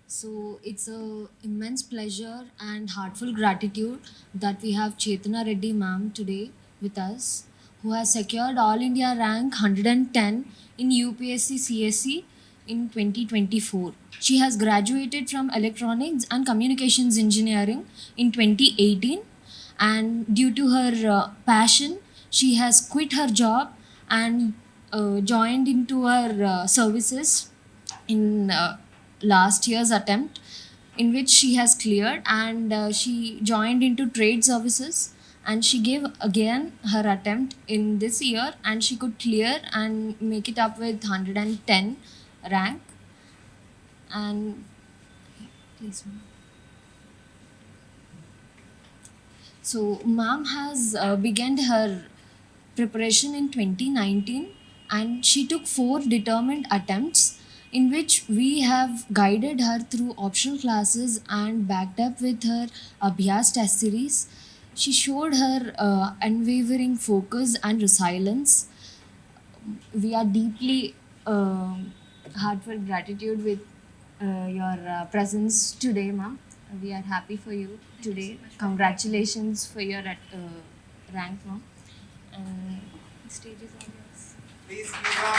So it's a immense pleasure and heartful gratitude that we have Chetana Reddy ma'am today with us, who has secured All India rank 110 in UPSC CSE in 2024. She has graduated from Electronics and Communications Engineering in 2018, and due to her passion, she has quit her job and joined into her services in last year's attempt, in which she has cleared, and she joined into trade services, and she gave again her attempt in this year, and she could clear and make it up with 110 rank. And please ma'am. So ma'am has begun her preparation in 2019, and she took 4 determined attempts, in which we have guided her through optional classes and backed up with her Abhyas test series. She showed her unwavering focus and resilience. We are deeply heartfelt gratitude with your presence today, ma'am. We are happy for you today. Congratulations for your rank, ma'am. And the stage is all yours. Please give up.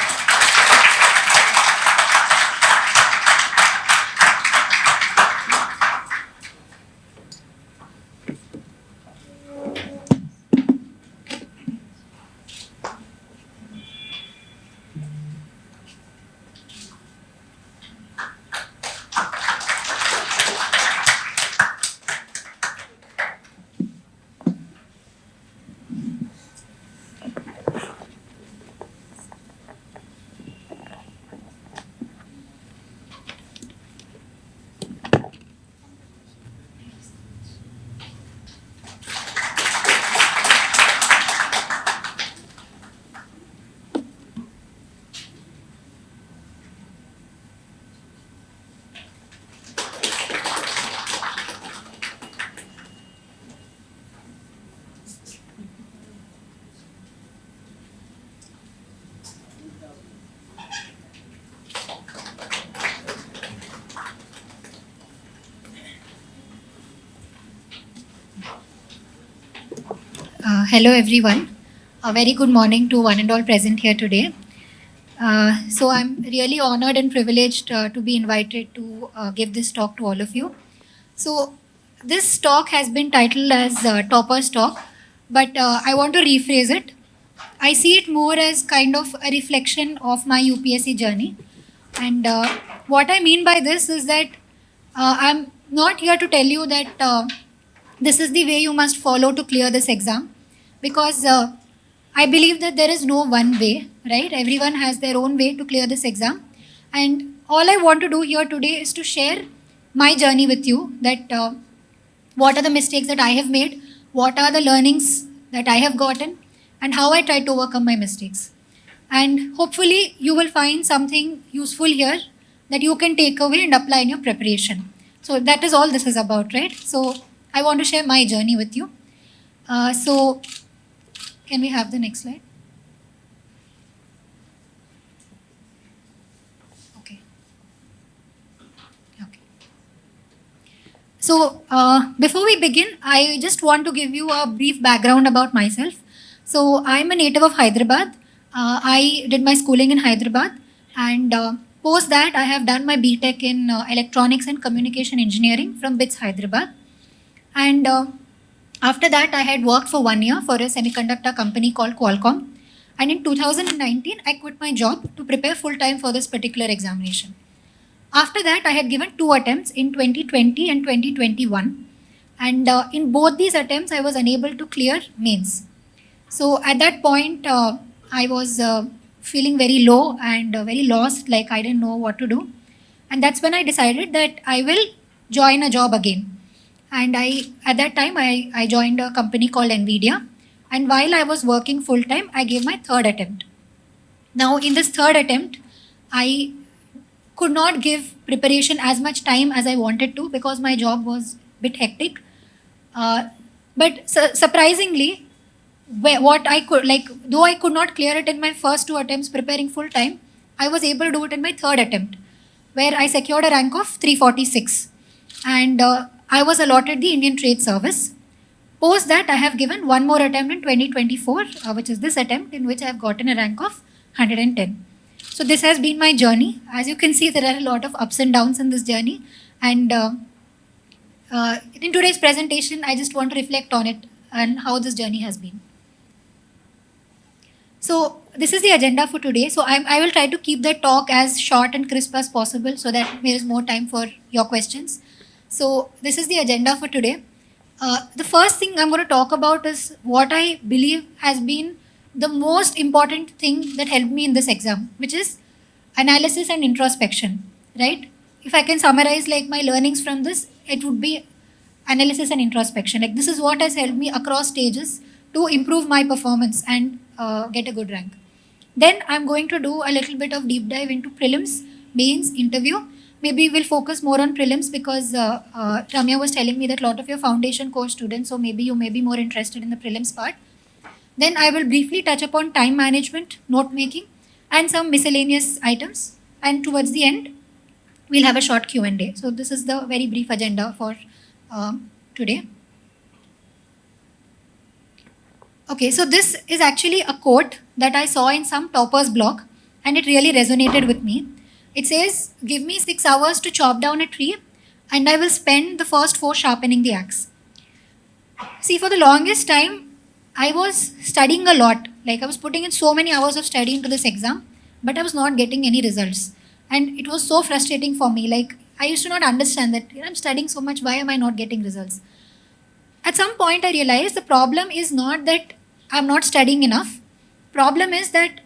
Hello, everyone. A very good morning to one and all present here today. So, I'm really honored and privileged to be invited to give this talk to all of you. So, this talk has been titled as Topper's Talk, but I want to rephrase it. I see it more as kind of a reflection of my UPSC journey. And what I mean by this is that I'm not here to tell you that this is the way you must follow to clear this exam, because I believe that there is no one way, right? Everyone has their own way to clear this exam. And all I want to do here today is to share my journey with you, that what are the mistakes that I have made, what are the learnings that I have gotten, and how I try to overcome my mistakes. And hopefully, you will find something useful here that you can take away and apply in your preparation. So, that is all this is about, right? So, I want to share my journey with you. So, can we have the next slide? Okay. Okay. So, before we begin, I just want to give you a brief background about myself. So, I'm a native of Hyderabad. I did my schooling in Hyderabad, and post that, I have done my BTech in Electronics and Communication Engineering from BITS Hyderabad. And after that, I had worked for 1 year for a semiconductor company called Qualcomm. And in 2019, I quit my job to prepare full time for this particular examination. After that, I had given 2 attempts in 2020 and 2021. And in both these attempts, I was unable to clear mains. So at that point, I was feeling very low and very lost, like I didn't know what to do. And that's when I decided that I will join a job again. And at that time, I joined a company called NVIDIA. And while I was working full time, I gave my third attempt. Now, in this third attempt, I could not give preparation as much time as I wanted to because my job was a bit hectic. But surprisingly, what I could, like, though I could not clear it in my first 2 attempts preparing full time, I was able to do it in my third attempt, where I secured a rank of 346. And I was allotted the Indian Trade Service. Post that, I have given one more attempt in 2024, which is this attempt, in which I have gotten a rank of 110. So this has been my journey. As you can see, there are a lot of ups and downs in this journey. And in today's presentation, I just want to reflect on it and how this journey has been. So this is the agenda for today. So I will try to keep the talk as short and crisp as possible so that there is more time for your questions. So this is the agenda for today. The first thing I'm going to talk about is what I believe has been the most important thing that helped me in this exam, which is analysis and introspection, right? If I can summarize like my learnings from this, it would be analysis and introspection. Like this is what has helped me across stages to improve my performance and get a good rank. Then I'm going to do a little bit of deep dive into prelims, mains, interview. Maybe we'll focus more on prelims because Ramya was telling me that a lot of your foundation course students, so maybe you may be more interested in the prelims part. Then I will briefly touch upon time management, note making, and some miscellaneous items. And towards the end, we'll have a short Q&A. So this is the very brief agenda for today. Okay, so this is actually a quote that I saw in some topper's blog, and it really resonated with me. It says, "Give me 6 hours to chop down a tree, and I will spend the first 4 sharpening the axe." See, for the longest time, I was studying a lot. Like I was putting in so many hours of study into this exam, but I was not getting any results. And it was so frustrating for me. Like I used to not understand that I'm studying so much, why am I not getting results? At some point, I realized the problem is not that I'm not studying enough. Problem is that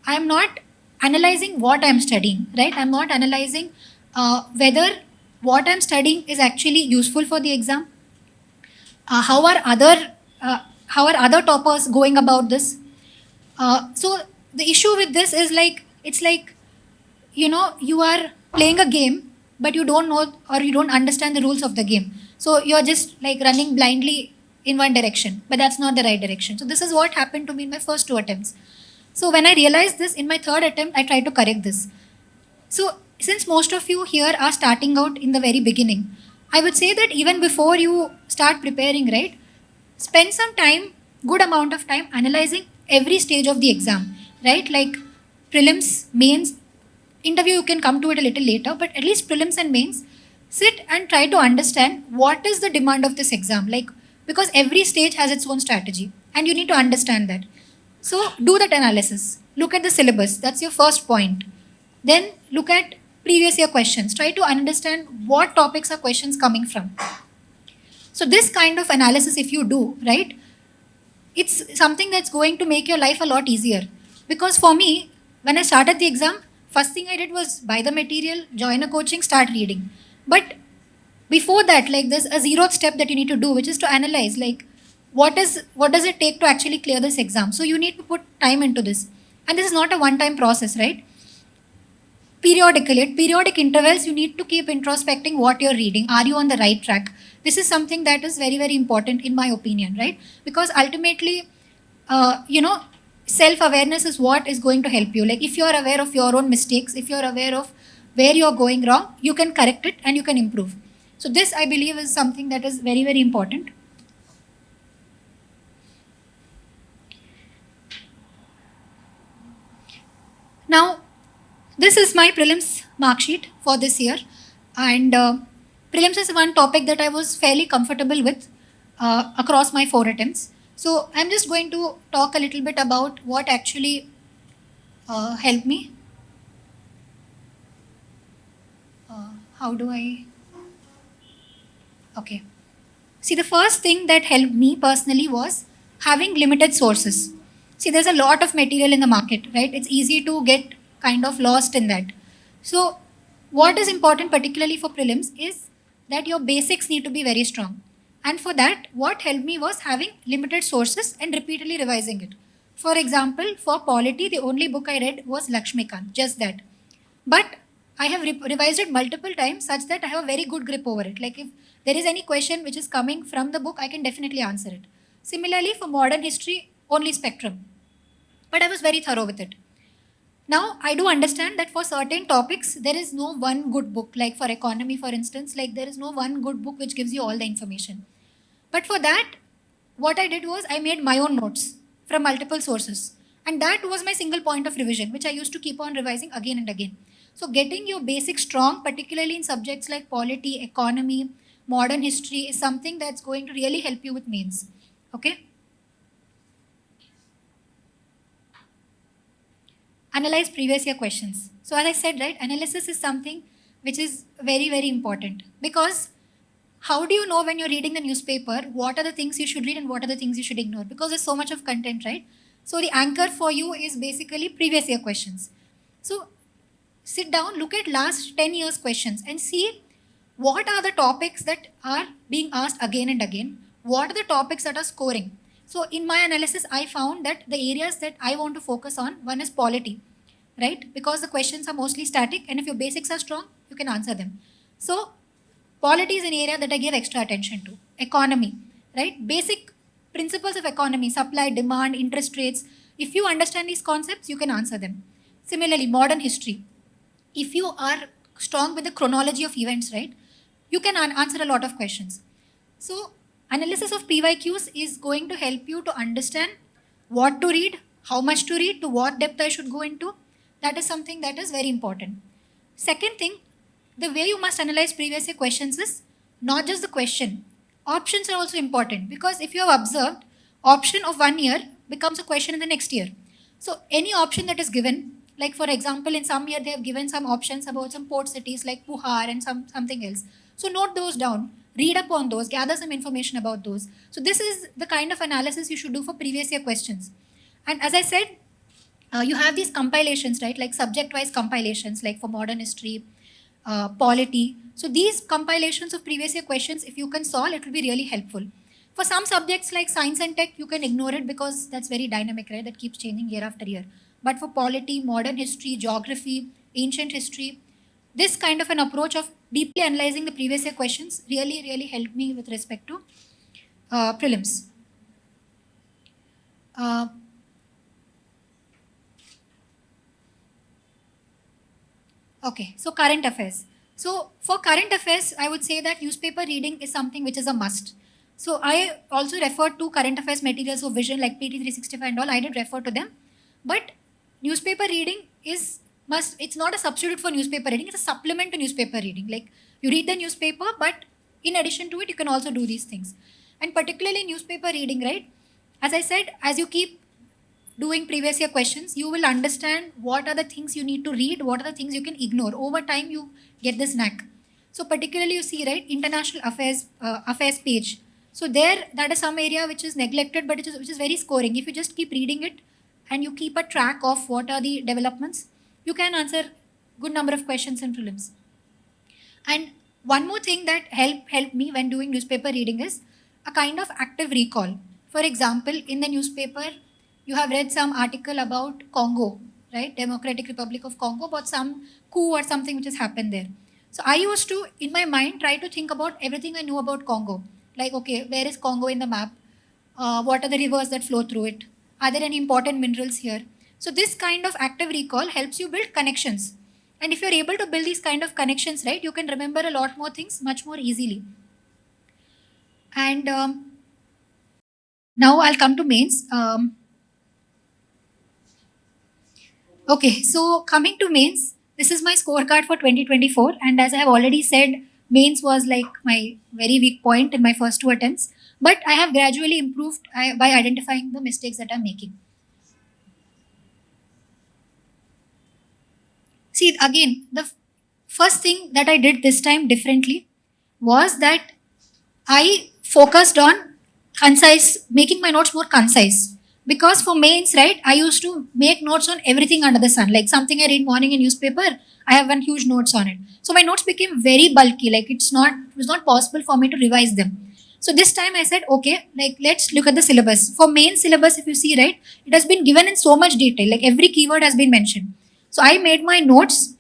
I'm not analyzing what I'm studying, right? I'm not analyzing whether what I'm studying is actually useful for the exam. How are other toppers going about this? So the issue with this is like it's like you are playing a game, but you don't know or you don't understand the rules of the game. So you're just like running blindly in one direction, but that's not the right direction. So this is what happened to me in my first 2 attempts. So when I realized this in my 3rd attempt, I tried to correct this. So since most of you here are starting out in the very beginning, I would say that even before you start preparing, right, spend some time, good amount of time analyzing every stage of the exam, right? Like prelims, mains, interview, you can come to it a little later, but at least prelims and mains, sit and try to understand what is the demand of this exam. Like, because every stage has its own strategy and you need to understand that. So do that analysis. Look at the syllabus. That's your first point. Then look at previous year questions. Try to understand what topics are questions coming from. So this kind of analysis, if you do, right, it's something that's going to make your life a lot easier. Because for me, when I started the exam, first thing I did was buy the material, join a coaching, start reading. But before that, like there's a 0th step that you need to do, which is to analyze like what does it take to actually clear this exam. So you need to put time into this. And this is not a one-time process, right? Periodically, at periodic intervals, you need to keep introspecting what you're reading. Are you on the right track? This is something that is very, very important in my opinion, right? Because ultimately, self-awareness is what is going to help you. Like if you're aware of your own mistakes, if you're aware of where you're going wrong, you can correct it and you can improve. So this, I believe, is something that is very, very important. Now, this is my prelims mark sheet for this year. And prelims is one topic that I was fairly comfortable with across my 4 attempts. So I'm just going to talk a little bit about what actually helped me. How do I... Okay. See, the first thing that helped me personally was having limited sources. See, there's a lot of material in the market, right? It's easy to get kind of lost in that. So what is important, particularly for prelims, is that your basics need to be very strong. And for that, what helped me was having limited sources and repeatedly revising it. For example, for polity, the only book I read was Lakshmikant, just that. But I have revised it multiple times such that I have a very good grip over it. Like if there is any question which is coming from the book, I can definitely answer it. Similarly, for modern history, only Spectrum. But I was very thorough with it. Now, I do understand that for certain topics, there is no one good book. Like for economy, for instance, like there is no one good book which gives you all the information. But for that, what I did was I made my own notes from multiple sources. And that was my single point of revision, which I used to keep on revising again and again. So getting your basics strong, particularly in subjects like polity, economy, modern history, is something that's going to really help you with mains. Okay? Analyze previous year questions. So as I said, right, analysis is something which is very, very important, because how do you know when you're reading the newspaper what are the things you should read and what are the things you should ignore? Because there's so much of content, right? So the anchor for you is basically previous year questions. So sit down, look at last 10 years questions and see what are the topics that are being asked again and again. What are the topics that are scoring? So in my analysis, I found that the areas that I want to focus on, one is polity, right? Because the questions are mostly static, and if your basics are strong, you can answer them. So polity is an area that I give extra attention to. Economy, right? Basic principles of economy, supply, demand, interest rates. If you understand these concepts, you can answer them. Similarly, modern history. If you are strong with the chronology of events, right, you can answer a lot of questions. So analysis of PYQs is going to help you to understand what to read, how much to read, to what depth I should go into. That is something that is very important. Second thing, the way you must analyze previous year questions is not just the question. Options are also important, because if you have observed, option of 1 year becomes a question in the next year. So any option that is given, like for example, in some year they have given some options about some port cities like Puhar and something else. So note those down, read up on those, gather some information about those. So this is the kind of analysis you should do for previous year questions. And as I said, you have these compilations, right? Like subject-wise compilations, like for modern history, polity. So these compilations of previous year questions, if you can solve, it will be really helpful. For some subjects like science and tech, you can ignore it because that's very dynamic, right? That keeps changing year after year. But for polity, modern history, geography, ancient history, this kind of an approach of deeply analyzing the previous year questions really, really helped me with respect to prelims. Okay, so current affairs. So for current affairs, I would say that newspaper reading is something which is a must. So I also referred to current affairs materials of Vision like PT365 and all. I did refer to them, but newspaper reading is must. It's not a substitute for newspaper reading. It's a supplement to newspaper reading. Like you read the newspaper, but in addition to it, you can also do these things. And particularly newspaper reading, right? As I said, as you keep doing previous year questions, you will understand what are the things you need to read, what are the things you can ignore. Over time, you get this knack. So particularly you see, right, international affairs page. So there, that is some area which is neglected, but which is very scoring. If you just keep reading it and you keep a track of what are the developments, you can answer good number of questions in prelims. And one more thing that helped me when doing newspaper reading is a kind of active recall. For example, in the newspaper, you have read some article about Congo, right? Democratic Republic of Congo, about some coup or something which has happened there. So I used to, in my mind, try to think about everything I knew about Congo. Like, okay, where is Congo in the map? What are the rivers that flow through it? Are there any important minerals here? So this kind of active recall helps you build connections. And if you're able to build these kind of connections, right, you can remember a lot more things much more easily. And now I'll come to mains. Okay, so coming to mains, this is my scorecard for 2024. And as I have already said, mains was like my very weak point in my first 2 attempts. But I have gradually improved by identifying the mistakes that I'm making. See, again, the first thing that I did this time differently was that I focused on making my notes more concise. Because for mains, right, I used to make notes on everything under the sun. Like something I read morning in newspaper, I have one huge notes on it. So my notes became very bulky. Like it was not possible for me to revise them. So this time I said, okay, like let's look at the syllabus. For main syllabus, if you see, right, it has been given in so much detail. Like every keyword has been mentioned. So I made my notes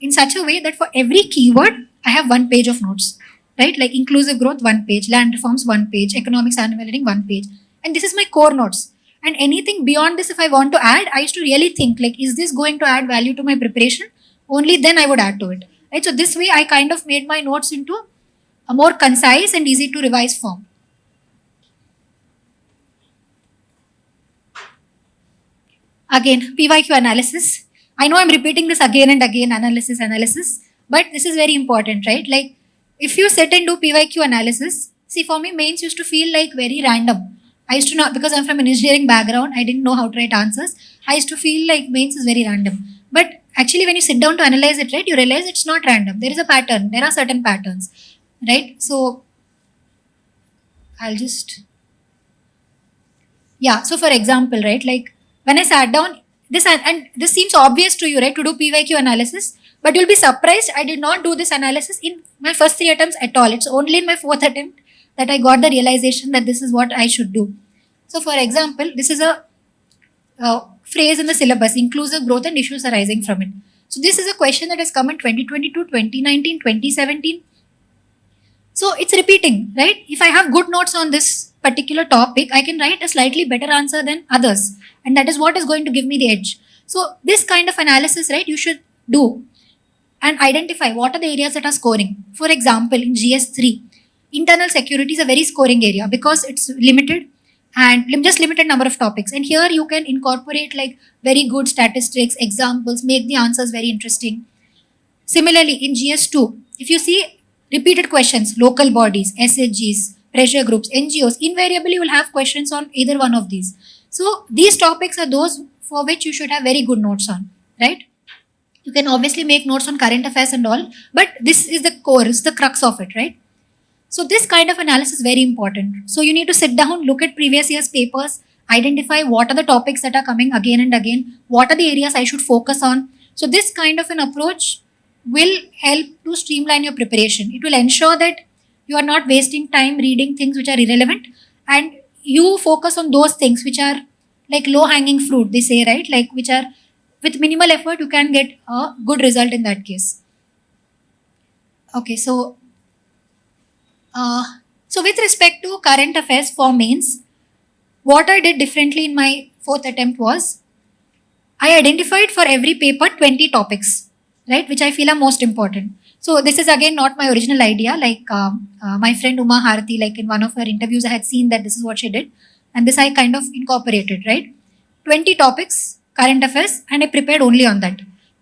in such a way that for every keyword, I have 1 page of notes, right? Like inclusive growth, 1 page, land reforms, 1 page, economics and evaluating, 1 page. And this is my core notes. And anything beyond this, if I want to add, I used to really think like, is this going to add value to my preparation? Only then I would add to it. Right. So this way I kind of made my notes into a more concise and easy to revise form. Again, PYQ analysis. I know I'm repeating this again and again, analysis, but this is very important, right? Like, if you sit and do PYQ analysis, see, for me, mains used to feel like very random. I used to not, because I'm from an engineering background, I didn't know how to write answers. I used to feel like mains is very random. But actually, when you sit down to analyze it, right, you realize it's not random. There is a pattern, there are certain patterns, right? So, I'll just, yeah, so for example, right, like when I sat down, this and this seems obvious to you, right, to do PYQ analysis, but you'll be surprised I did not do this analysis in my first 3 attempts at all. It's only in my fourth attempt that I got the realization that this is what I should do. So, for example, this is a phrase in the syllabus, inclusive growth and issues arising from it. So, this is a question that has come in 2022, 2019, 2017. So it's repeating, right? If I have good notes on this particular topic, I can write a slightly better answer than others. And that is what is going to give me the edge. So this kind of analysis, right, you should do and identify what are the areas that are scoring. For example, in GS3, internal security is a very scoring area because it's limited and just limited number of topics. And here you can incorporate like very good statistics, examples, make the answers very interesting. Similarly, in GS2, if you see repeated questions, local bodies, SHGs, pressure groups, NGOs, invariably you will have questions on either one of these. So these topics are those for which you should have very good notes on, right? You can obviously make notes on current affairs and all, but this is the core, it's the crux of it, right? So this kind of analysis is very important. So you need to sit down, look at previous year's papers, identify what are the topics that are coming again and again, what are the areas I should focus on. So this kind of an approach will help to streamline your preparation. It will ensure that you are not wasting time reading things which are irrelevant and you focus on those things which are like low hanging fruit, they say, right? Like which are with minimal effort, you can get a good result in that case. Okay, so with respect to current affairs for mains, what I did differently in my fourth attempt was I identified for every paper 20 topics, right, which I feel are most important. So this is again not my original idea. Like my friend Uma Harati, like in one of her interviews, I had seen that this is what she did, and this I kind of incorporated, right? 20 topics, current affairs, and I prepared only on that.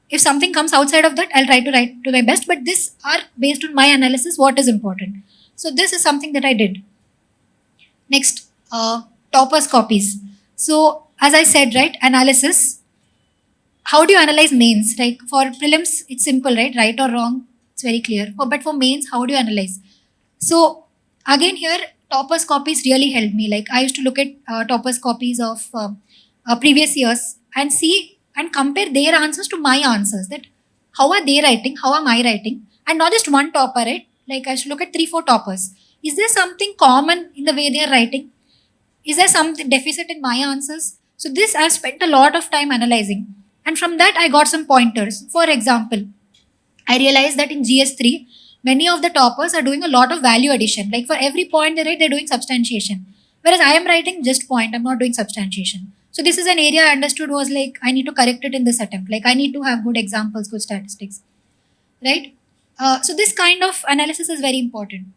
If something comes outside of that, I'll try to write to my best, but these are based on my analysis, what is important. So this is something that I did. Next, toppers copies. So as I said, right, analysis. How do you analyze mains? Like for prelims, it's simple, right or wrong, it's very clear. But for mains, how do you analyze? So again here, toppers copies really helped me. Like I used to look at toppers copies of previous years and see and compare their answers to my answers. That how are they writing? How am I writing? And not just one topper, right? Like I should look at 3-4 toppers. Is there something common in the way they are writing? Is there some deficit in my answers? So this I've spent a lot of time analyzing. And from that I got some pointers. For example, I realized that in GS3, many of the toppers are doing a lot of value addition. Like for every point they write, they're doing substantiation. Whereas I am writing just point, I'm not doing substantiation. So this is an area I understood was like, I need to correct it in this attempt. Like I need to have good examples, good statistics, right? So this kind of analysis is very important.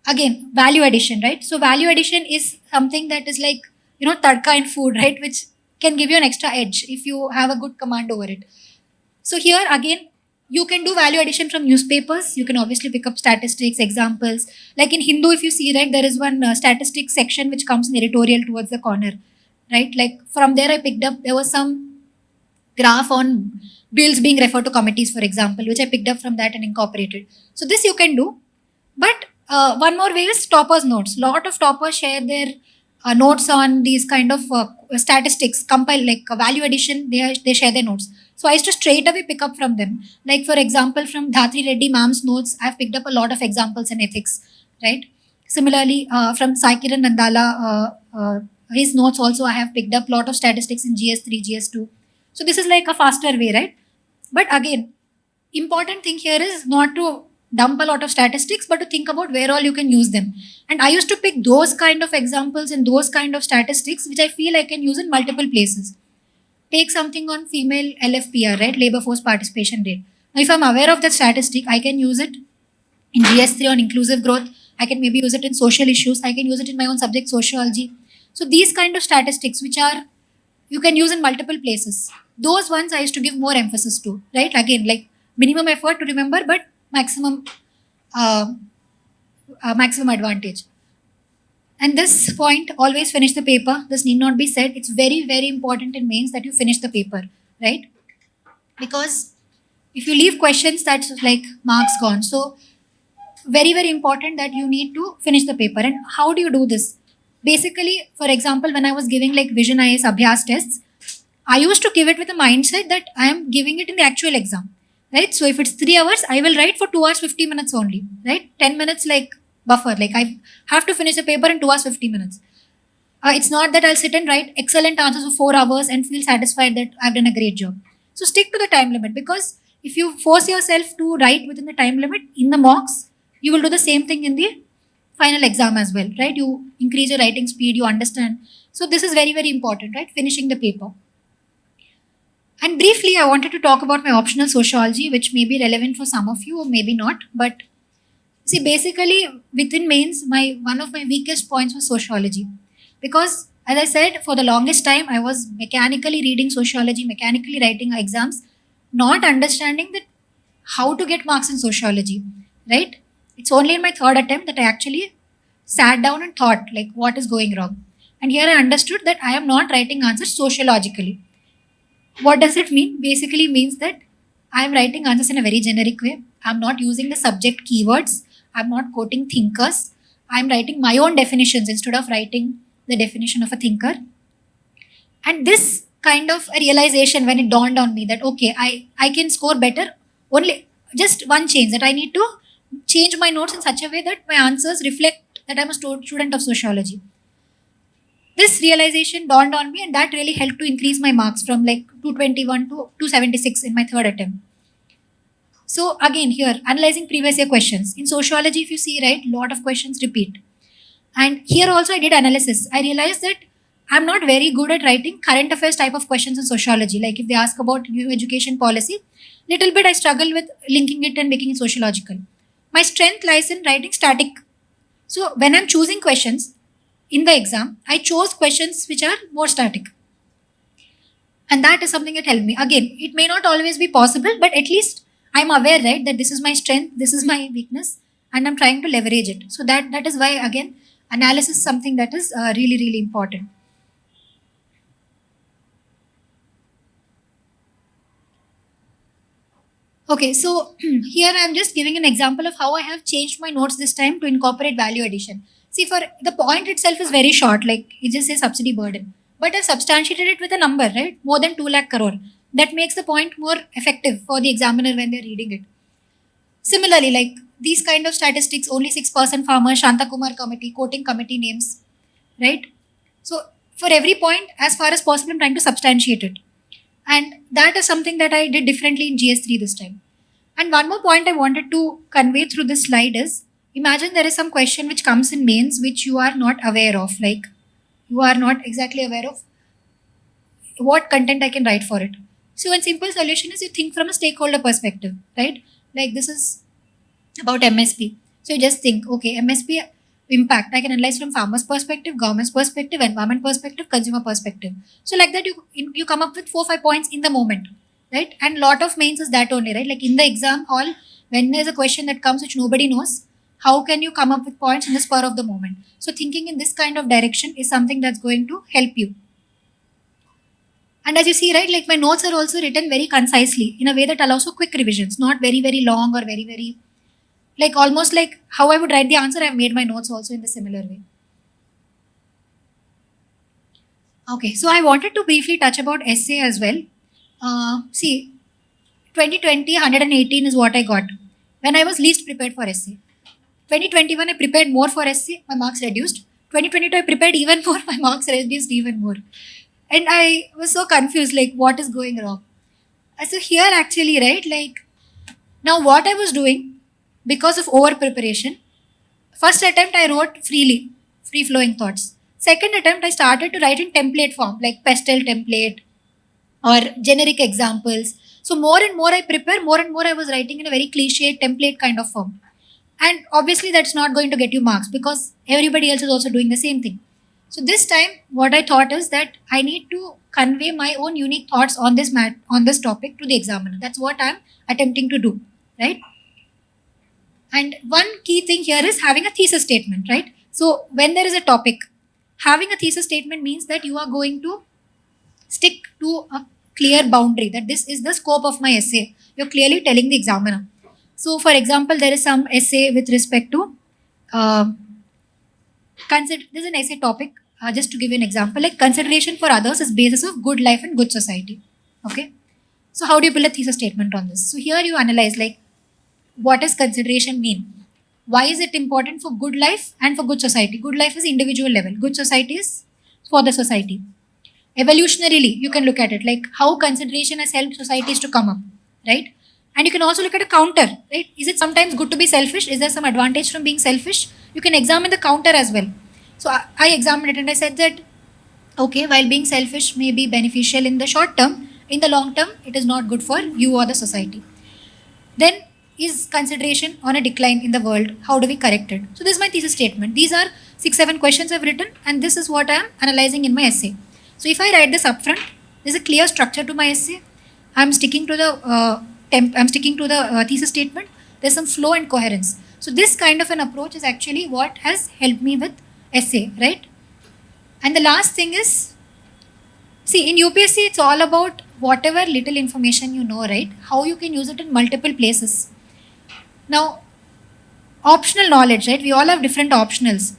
Again, value addition, right? So value addition is something that is like, tadka in food, right? Which can give you an extra edge if you have a good command over it. So here again, you can do value addition from newspapers. You can obviously pick up statistics, examples. Like in Hindu, if you see, right, there is one statistics section which comes in editorial towards the corner, right? Like from there I picked up, there was some graph on bills being referred to committees, for example, which I picked up from that and incorporated. So this you can do. But one more way is toppers notes. Lot of toppers share their notes on these kind of statistics, compile like value addition, they share their notes. So I used to straight away pick up from them. Like for example, from Dhatri Reddy ma'am's notes, I've picked up a lot of examples in ethics, right? Similarly, from Sai Kiran Nandala, his notes also I have picked up a lot of statistics in GS3, GS2. So this is like a faster way, right? But again, important thing here is not to dump a lot of statistics, but to think about where all you can use them. And I used to pick those kind of examples and those kind of statistics which I feel I can use in multiple places. Take something on female LFPR, right? Labor force participation rate. Now, if I'm aware of that statistic, I can use it in GS3 on inclusive growth. I can maybe use it in social issues. I can use it in my own subject, sociology. So these kind of statistics, which are you can use in multiple places. Those ones I used to give more emphasis to, right? Again, like minimum effort to remember, but maximum uh, maximum advantage. And this point, always finish the paper. This need not be said. It's very, very important in mains that you finish the paper, right? Because if you leave questions, that's like marks gone. So very, very important that you need to finish the paper. And how do you do this? Basically, for example, when I was giving like Vision IAS Abhyas tests, I used to give it with a mindset that I am giving it in the actual exam, right? So if it's 3 hours, I will write for 2 hours 50 minutes only, right? 10 minutes like buffer, like I have to finish the paper in 2 hours 50 minutes. It's not that I'll sit and write excellent answers for 4 hours and feel satisfied that I've done a great job. So stick to the time limit, because if you force yourself to write within the time limit in the mocks, you will do the same thing in the final exam as well, right? You increase your writing speed, you understand. So this is very, very important, right? Finishing the paper. And briefly, I wanted to talk about my optional sociology, which may be relevant for some of you or maybe not. But see, basically, within mains, my one of my weakest points was sociology, because as I said, for the longest time, I was mechanically reading sociology, mechanically writing exams, not understanding that how to get marks in sociology, right? It's only in my third attempt that I actually sat down and thought like what is going wrong. And here I understood that I am not writing answers sociologically. What does it mean? Basically means that I am writing answers in a very generic way. I'm not using the subject keywords. I'm not quoting thinkers. I'm writing my own definitions instead of writing the definition of a thinker. And this kind of a realization when it dawned on me that okay, I can score better, only just one change, that I need to change my notes in such a way that my answers reflect that I'm a student of sociology. This realization dawned on me, and that really helped to increase my marks from like 221 to 276 in my third attempt. So again, here analyzing previous year questions in sociology, if you see, right, lot of questions repeat. And here also I did analysis. I realized that I'm not very good at writing current affairs type of questions in sociology. Like if they ask about new education policy, little bit I struggle with linking it and making it sociological. My strength lies in writing static. So when I'm choosing questions in the exam, I chose questions which are more static. And that is something that helped me. Again, it may not always be possible, but at least I'm aware, right, that this is my strength, this is my weakness, and I'm trying to leverage it. So that is why, again, analysis is something that is really, really important. Okay, so here I'm just giving an example of how I have changed my notes this time to incorporate value addition. See, for the point itself is very short, like it just says subsidy burden. But I've substantiated it with a number, right? More than 2 lakh crore. That makes the point more effective for the examiner when they're reading it. Similarly, like these kind of statistics, only 6% farmers, Shanta Kumar committee, quoting committee names, right? So for every point, as far as possible, I'm trying to substantiate it. And that is something that I did differently in GS3 this time. And one more point I wanted to convey through this slide is, imagine there is some question which comes in mains which you are not aware of, like you are not exactly aware of what content I can write for it. So one simple solution is you think from a stakeholder perspective, right? Like this is about MSP. So you just think, okay, MSP impact I can analyze from farmers perspective, government's perspective, environment perspective, consumer perspective. So like that you come up with 4-5 points in the moment, right? And lot of mains is that only, right? Like in the exam hall, when there's a question that comes which nobody knows, how can you come up with points in the spur of the moment? So thinking in this kind of direction is something that's going to help you. And as you see, right, like my notes are also written very concisely in a way that allows for quick revisions, not very, very long or very, very, like almost like how I would write the answer, I've made my notes also in the similar way. Okay, so I wanted to briefly touch about essay as well. See, 2020, 118 is what I got when I was least prepared for essay. 2021, I prepared more for essay, my marks reduced. 2022, I prepared even more, my marks reduced even more. And I was so confused, like, what is going wrong? So here, actually, right, like, now what I was doing, because of over preparation. First attempt I wrote freely, free flowing thoughts. Second attempt I started to write in template form like pastel template or generic examples. So more and more I prepare, more and more I was writing in a very cliche template kind of form. And obviously that's not going to get you marks because everybody else is also doing the same thing. So this time what I thought is that I need to convey my own unique thoughts on this topic to the examiner. That's what I'm attempting to do, right? And one key thing here is having a thesis statement, right? So when there is a topic, having a thesis statement means that you are going to stick to a clear boundary, that this is the scope of my essay. You're clearly telling the examiner. So, for example, there is some essay with respect to there's an essay topic. Just to give you an example, like consideration for others is basis of good life and good society. Okay. So, how do you build a thesis statement on this? So here you analyze like what does consideration mean? Why is it important for good life and for good society? Good life is individual level. Good society is for the society. Evolutionarily, you can look at it like how consideration has helped societies to come up, right? And you can also look at a counter, right? Is it sometimes good to be selfish? Is there some advantage from being selfish? You can examine the counter as well. So I examined it and I said that, okay, while being selfish may be beneficial in the short term, in the long term, it is not good for you or the society. Then, is consideration on a decline in the world? How do we correct it? So this is my thesis statement. These are 6-7 questions I've written, and this is what I am analyzing in my essay. So if I write this upfront, there's a clear structure to my essay. I'm sticking to the thesis statement. There's some flow and coherence. So this kind of an approach is actually what has helped me with essay, right? And the last thing is, see, in UPSC, it's all about whatever little information you know, right? How you can use it in multiple places. Now, optional knowledge, right? We all have different optionals.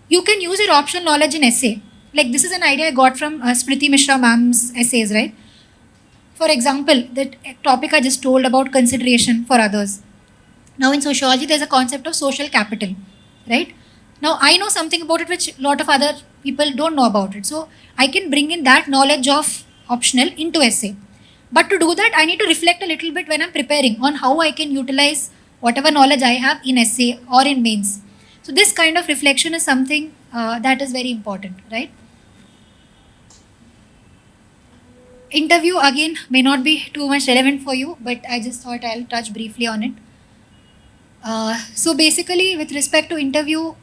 You can use your optional knowledge in essay. Like this is an idea I got from Smriti Mishra ma'am's essays, right? For example, the topic I just told about consideration for others. Now in sociology, there's a concept of social capital, right? Now I know something about it which a lot of other people don't know about it. So I can bring in that knowledge of optional into essay. But to do that, I need to reflect a little bit when I'm preparing on how I can utilize whatever knowledge I have in essay or in mains. So this kind of reflection is something that is very important, right? Interview again may not be too much relevant for you, but I just thought I'll touch briefly on it. So basically, with respect to interview,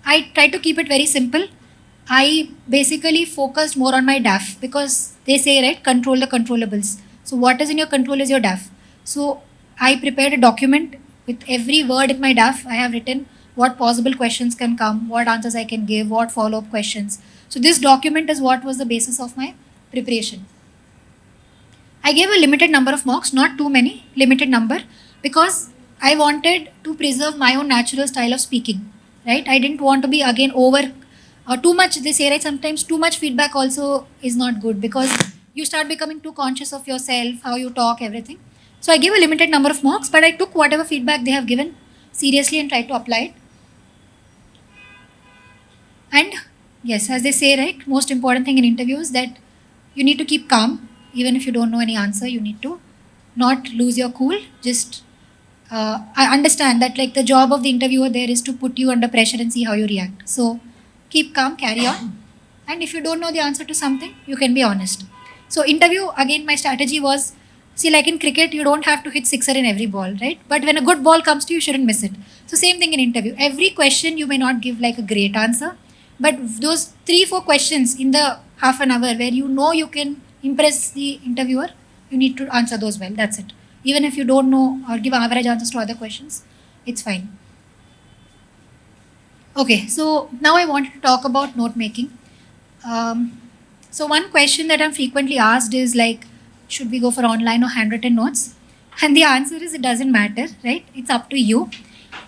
I try to keep it very simple. I basically focused more on my DAF because they say, right, control the controllables. So what is in your control is your DAF. So I prepared a document with every word in my DAF. I have written what possible questions can come, what answers I can give, what follow-up questions. So this document is what was the basis of my preparation. I gave a limited number of mocks, not too many, limited number, because I wanted to preserve my own natural style of speaking, right? I didn't want to be again over too much. They say, right, sometimes too much feedback also is not good because you start becoming too conscious of yourself, how you talk, everything. So I gave a limited number of mocks, but I took whatever feedback they have given seriously and tried to apply it. And yes, as they say, right, most important thing in interviews that you need to keep calm. Even if you don't know any answer, you need to not lose your cool. Just I understand that like the job of the interviewer there is to put you under pressure and see how you react. So keep calm, carry on. And if you don't know the answer to something, you can be honest. So interview, again, my strategy was, see, like in cricket, you don't have to hit sixer in every ball, right? But when a good ball comes to you, you shouldn't miss it. So same thing in interview. Every question you may not give like a great answer, but those 3-4 questions in the half an hour where you know you can impress the interviewer, you need to answer those well. That's it. Even if you don't know or give average answers to other questions, it's fine. Okay, so now I wanted to talk about note making. So one question that I'm frequently asked is like, should we go for online or handwritten notes? And the answer is it doesn't matter, right? It's up to you.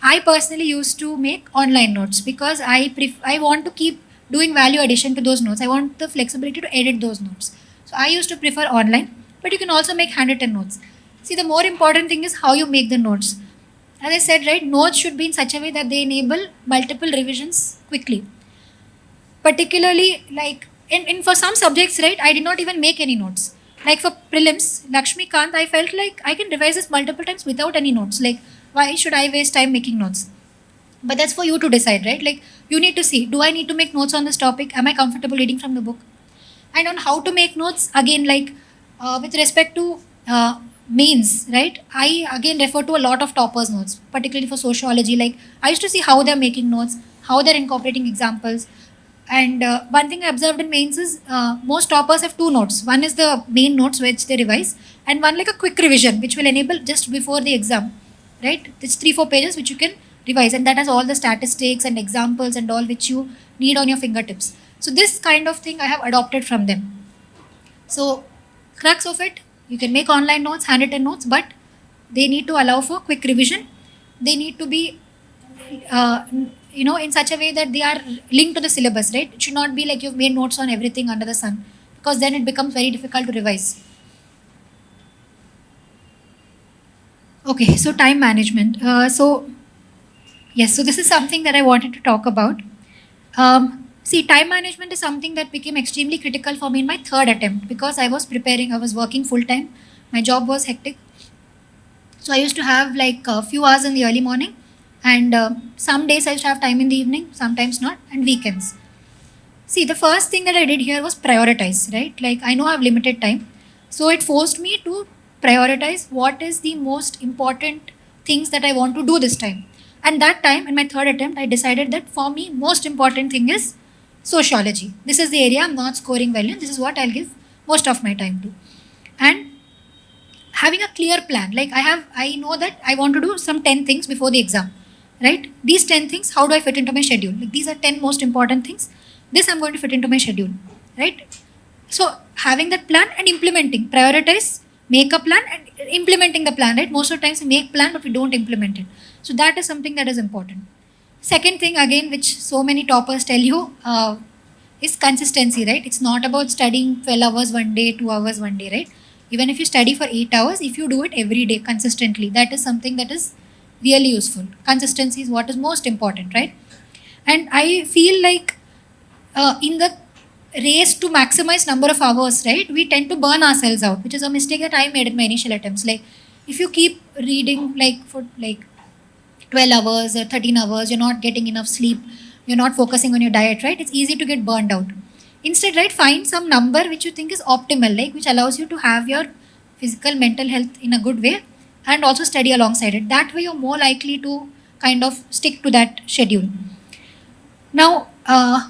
I personally used to make online notes because I want to keep doing value addition to those notes. I want the flexibility to edit those notes. So I used to prefer online, but you can also make handwritten notes. See, the more important thing is how you make the notes. As I said, right, notes should be in such a way that they enable multiple revisions quickly. Particularly, like in for some subjects, right, I did not even make any notes. Like for prelims, Lakshmi Kant, I felt like I can revise this multiple times without any notes. Like why should I waste time making notes? But that's for you to decide, right? Like, you need to see, do I need to make notes on this topic? Am I comfortable reading from the book? And on how to make notes, again, like with respect to means, right? I again refer to a lot of toppers' notes, particularly for sociology. Like, I used to see how they're making notes, how they're incorporating examples. And one thing I observed in mains is most toppers have two notes. One is the main notes which they revise, and one like a quick revision, which will enable just before the exam, right? It's 3-4 pages which you can revise, and that has all the statistics and examples and all which you need on your fingertips. So this kind of thing I have adopted from them. So crux of it, you can make online notes, handwritten notes, but they need to allow for quick revision. They need to be in such a way that they are linked to the syllabus, right? It should not be like you've made notes on everything under the sun, because then it becomes very difficult to revise. Okay, so time management. So this is something that I wanted to talk about. See, time management is something that became extremely critical for me in my third attempt, because I was preparing, I was working full time, my job was hectic. So I used to have like a few hours in the early morning, and some days I used to have time in the evening, sometimes not, and weekends. See, the first thing that I did here was prioritize, right? Like, I know I have limited time, so it forced me to prioritize what is the most important things that I want to do this time. And that time, in my third attempt, I decided that for me, most important thing is sociology. This is the area I'm not scoring well in. This is what I'll give most of my time to. And having a clear plan, like I know that I want to do some 10 things before the exam, right? These 10 things, how do I fit into my schedule? Like, these are 10 most important things. This I'm going to fit into my schedule, right? So having that plan and implementing, prioritize, make a plan and implementing the plan, right? Most of the times we make plan, but we don't implement it. So that is something that is important. Second thing, again, which so many toppers tell you, is consistency, right? It's not about studying 12 hours one day, 2 hours one day, right? Even if you study for 8 hours, if you do it every day consistently, that is something that is really useful. Consistency is what is most important, right? And I feel like in the race to maximize number of hours, right, we tend to burn ourselves out, which is a mistake that I made in my initial attempts. Like, if you keep reading like for like 12 hours or 13 hours, you're not getting enough sleep, you're not focusing on your diet, right? It's easy to get burned out. Instead, right, find some number which you think is optimal, like which allows you to have your physical, mental health in a good way, and also study alongside it. That way, you're more likely to kind of stick to that schedule. Now,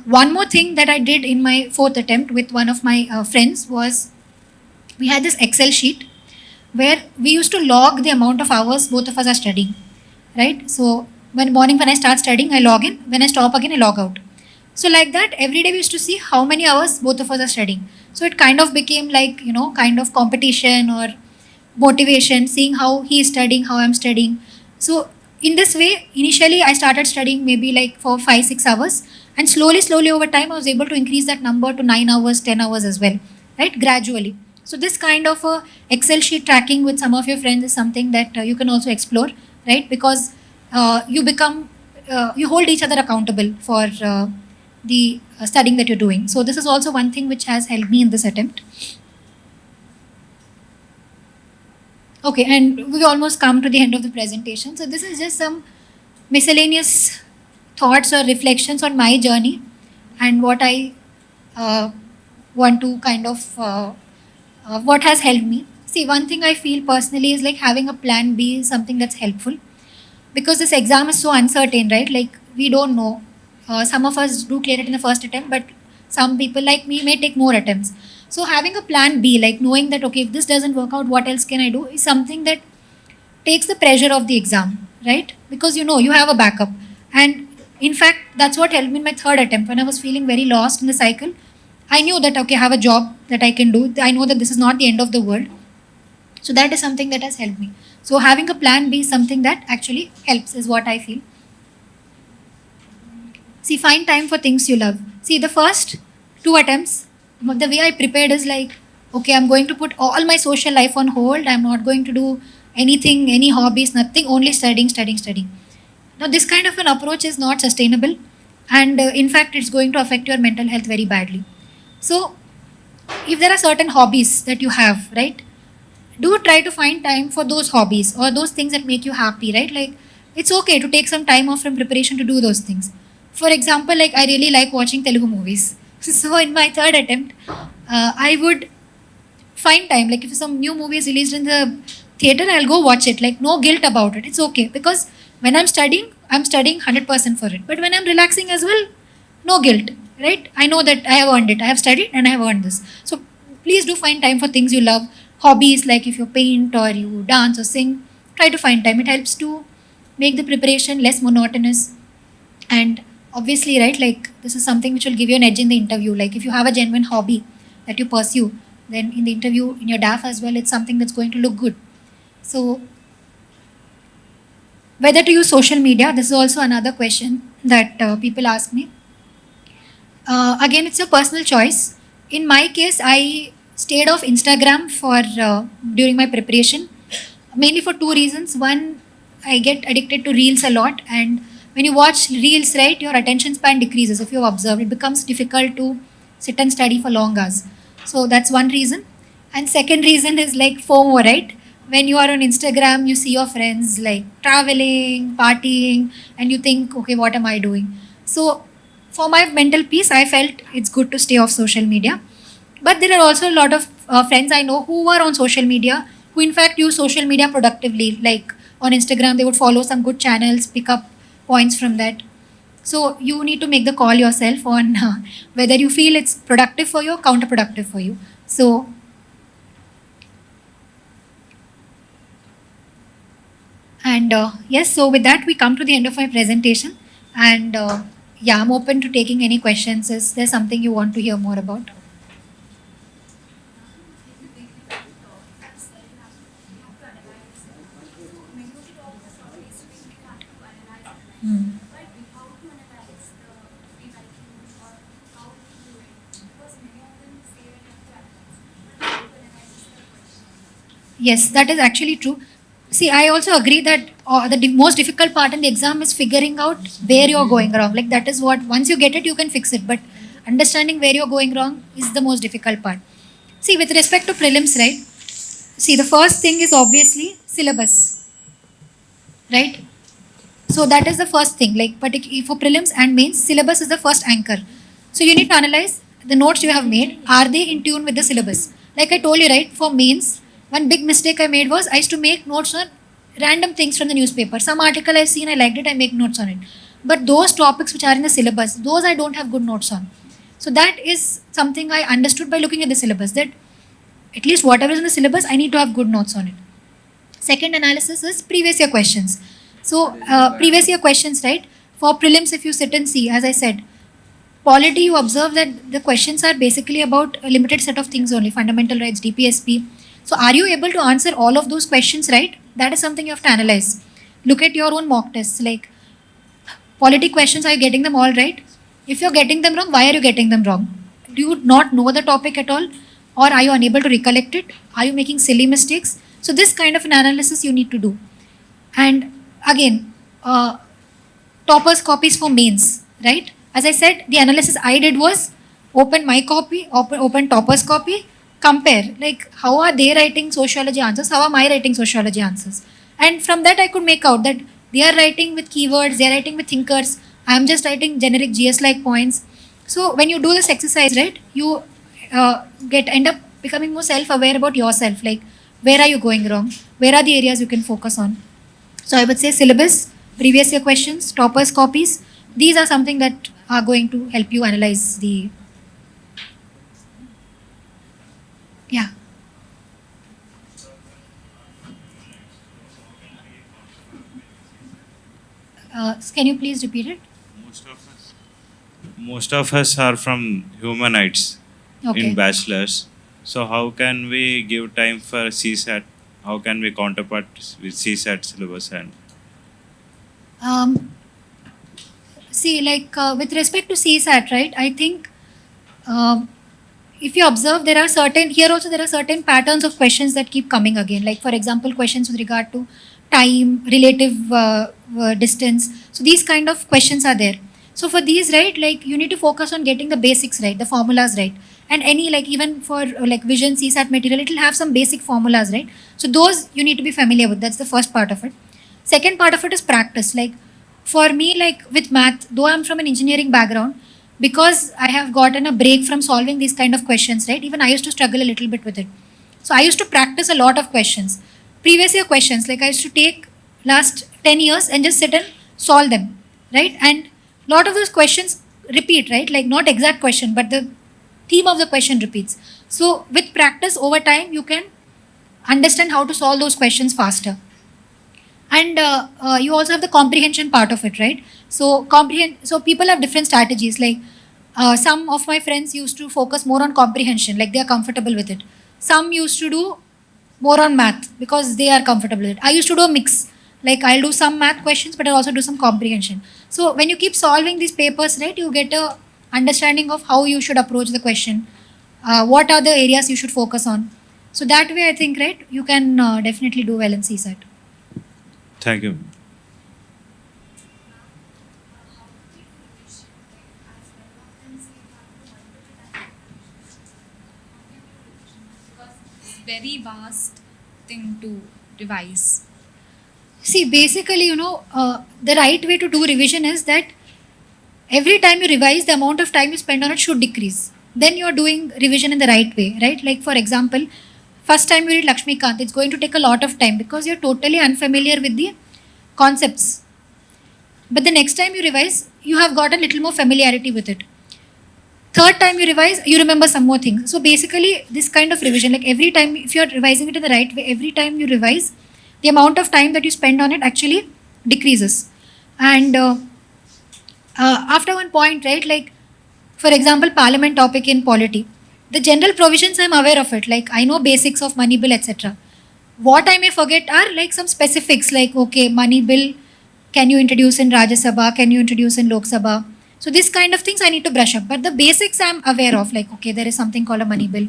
one more thing that I did in my fourth attempt with one of my friends was, we had this Excel sheet where we used to log the amount of hours both of us are studying, right? So when morning when I start studying, I log in. When I stop again, I log out. So like that, every day we used to see how many hours both of us are studying. So it kind of became like, kind of competition or motivation, seeing how he is studying, how I'm studying. So in this way, initially I started studying maybe like for 5-6 hours, and slowly over time I was able to increase that number to 9 hours, 10 hours as well, right? Gradually. So this kind of a Excel sheet tracking with some of your friends is something that you can also explore, right? Because you hold each other accountable for the studying that you're doing. So this is also one thing which has helped me in this attempt. Okay, and we almost come to the end of the presentation. So this is just some miscellaneous thoughts or reflections on my journey and what I want to kind of, what has helped me. See, one thing I feel personally is like having a plan B is something that's helpful, because this exam is so uncertain, right? Like, we don't know. Some of us do clear it in the first attempt, but some people like me may take more attempts. So having a plan B, like knowing that, okay, if this doesn't work out, what else can I do, is something that takes the pressure of the exam, right? Because you have a backup. And in fact, that's what helped me in my third attempt. When I was feeling very lost in the cycle, I knew that, okay, I have a job that I can do. I know that this is not the end of the world. So that is something that has helped me. So having a plan B is something that actually helps, is what I feel. See, find time for things you love. See, the first 2 attempts, the way I prepared is like, okay, I'm going to put all my social life on hold. I'm not going to do anything, any hobbies, nothing, only studying. Now, this kind of an approach is not sustainable. And in fact, it's going to affect your mental health very badly. So, if there are certain hobbies that you have, right, do try to find time for those hobbies or those things that make you happy, right? Like it's okay to take some time off from preparation to do those things. For example, like I really like watching Telugu movies. So in my third attempt, I would find time. Like if some new movie is released in the theater, I'll go watch it. Like no guilt about it. It's okay because when I'm studying 100% for it. But when I'm relaxing as well, no guilt, right? I know that I have earned it. I have studied and I have earned this. So please do find time for things you love. Hobbies like if you paint or you dance or sing, try to find time. It helps to make the preparation less monotonous. And obviously, right, like this is something which will give you an edge in the interview. Like if you have a genuine hobby that you pursue, then in the interview, in your DAF as well, it's something that's going to look good. So whether to use social media, this is also another question that people ask me. Again, it's your personal choice. In my case, I stayed off Instagram for during my preparation, mainly for two reasons. One, I get addicted to reels a lot, and when you watch reels, right, your attention span decreases. If you've observed, it becomes difficult to sit and study for long hours. So that's one reason. And second reason is like FOMO, right? When you are on Instagram, you see your friends like traveling, partying, and you think, okay, what am I doing? So for my mental peace, I felt it's good to stay off social media. But there are also a lot of friends I know who are on social media, who in fact use social media productively. Like on Instagram, they would follow some good channels, pick up points from that. So you need to make the call yourself on whether you feel it's productive for you or counterproductive for you. So and yes, so with that we come to the end of my presentation. And yeah, I'm open to taking any questions. Is there something you want to hear more about? Hmm. Yes, that is actually true. See, I also agree that the most difficult part in the exam is figuring out where you're going wrong. Like, that is what, once you get it, you can fix it. But understanding where you're going wrong is the most difficult part. See, with respect to prelims, right? See, the first thing is obviously syllabus, right? So, that is the first thing. Like, particularly for prelims and mains, syllabus is the first anchor. So, you need to analyze the notes you have made. Are they in tune with the syllabus? Like I told you, right? For mains, one big mistake I made was I used to make notes on random things from the newspaper. Some article I've seen, I liked it, I make notes on it. But those topics which are in the syllabus, those I don't have good notes on. So that is something I understood by looking at the syllabus, that at least whatever is in the syllabus, I need to have good notes on it. Second analysis is previous year questions. So previous year questions, right? For prelims, if you sit and see, as I said, polity, you observe that the questions are basically about a limited set of things only, fundamental rights, DPSP. So are you able to answer all of those questions right? That is something you have to analyze. Look at your own mock tests. Like polity questions, are you getting them all right? If you're getting them wrong, why are you getting them wrong? Do you not know the topic at all? Or are you unable to recollect it? Are you making silly mistakes? So this kind of an analysis you need to do. And again, toppers copies for mains, right? As I said, the analysis I did was open my copy, open toppers copy, compare like how are they writing sociology answers, how am I writing sociology answers, and from that I could make out that they are writing with keywords, they are writing with thinkers, I am just writing generic GS like points. So when you do this exercise, right, you get end up becoming more self-aware about yourself, like where are you going wrong, where are the areas you can focus on. So I would say syllabus, previous year questions, toppers copies, these are something that are going to help you analyze the. Yeah. Can you please repeat it? Most of us are from humanites Okay. in bachelors. So how can we give time for CSAT? How can we counterpart with CSAT syllabus and Um, see, like with respect to CSAT, right? I think if you observe, there are certain here also there are certain patterns of questions that keep coming again. Like for example, questions with regard to time, relative distance. So these kind of questions are there. So for these, right, like you need to focus on getting the basics right, the formulas right. And any, like even for like vision CSAT material, it will have some basic formulas, right? So those you need to be familiar with. That's the first part of it. Second part of it is practice. Like for me, like with math, though I'm from an engineering background, because I have gotten a break from solving these kind of questions, right? Even I used to struggle a little bit with it. So I used to practice a lot of questions. Previous year questions, like I used to take last 10 years and just sit and solve them, right? And lot of those questions repeat, right? Like not exact question, but the theme of the question repeats. So with practice over time, you can understand how to solve those questions faster. And you also have the comprehension part of it, right? So so people have different strategies. Like some of my friends used to focus more on comprehension, like they are comfortable with it. Some used to do more on math because they are comfortable with it. I used to do a mix. Like I'll do some math questions, but I'll also do some comprehension. So when you keep solving these papers, right, you get a understanding of how you should approach the question, what are the areas you should focus on. So that way, I think, right, you can definitely do well in CSAT. Thank you. It's very vast thing to revise. See, basically, the right way to do revision is that every time you revise, the amount of time you spend on it should decrease. Then you're doing revision in the right way, right? Like, for example, first time you read Lakshmikant, it's going to take a lot of time because you're totally unfamiliar with the concepts. But the next time you revise, you have got a little more familiarity with it. Third time you revise, you remember some more things. So basically, this kind of revision, like every time, if you're revising it in the right way, every time you revise, the amount of time that you spend on it actually decreases. And after one point, right, like for example, parliament topic in polity, the general provisions I'm aware of it, like I know basics of money bill, etc. What I may forget are like some specifics, like okay, money bill, can you introduce in Rajya Sabha, can you introduce in Lok Sabha? So this kind of things I need to brush up. But the basics I'm aware of, like okay, there is something called a money bill,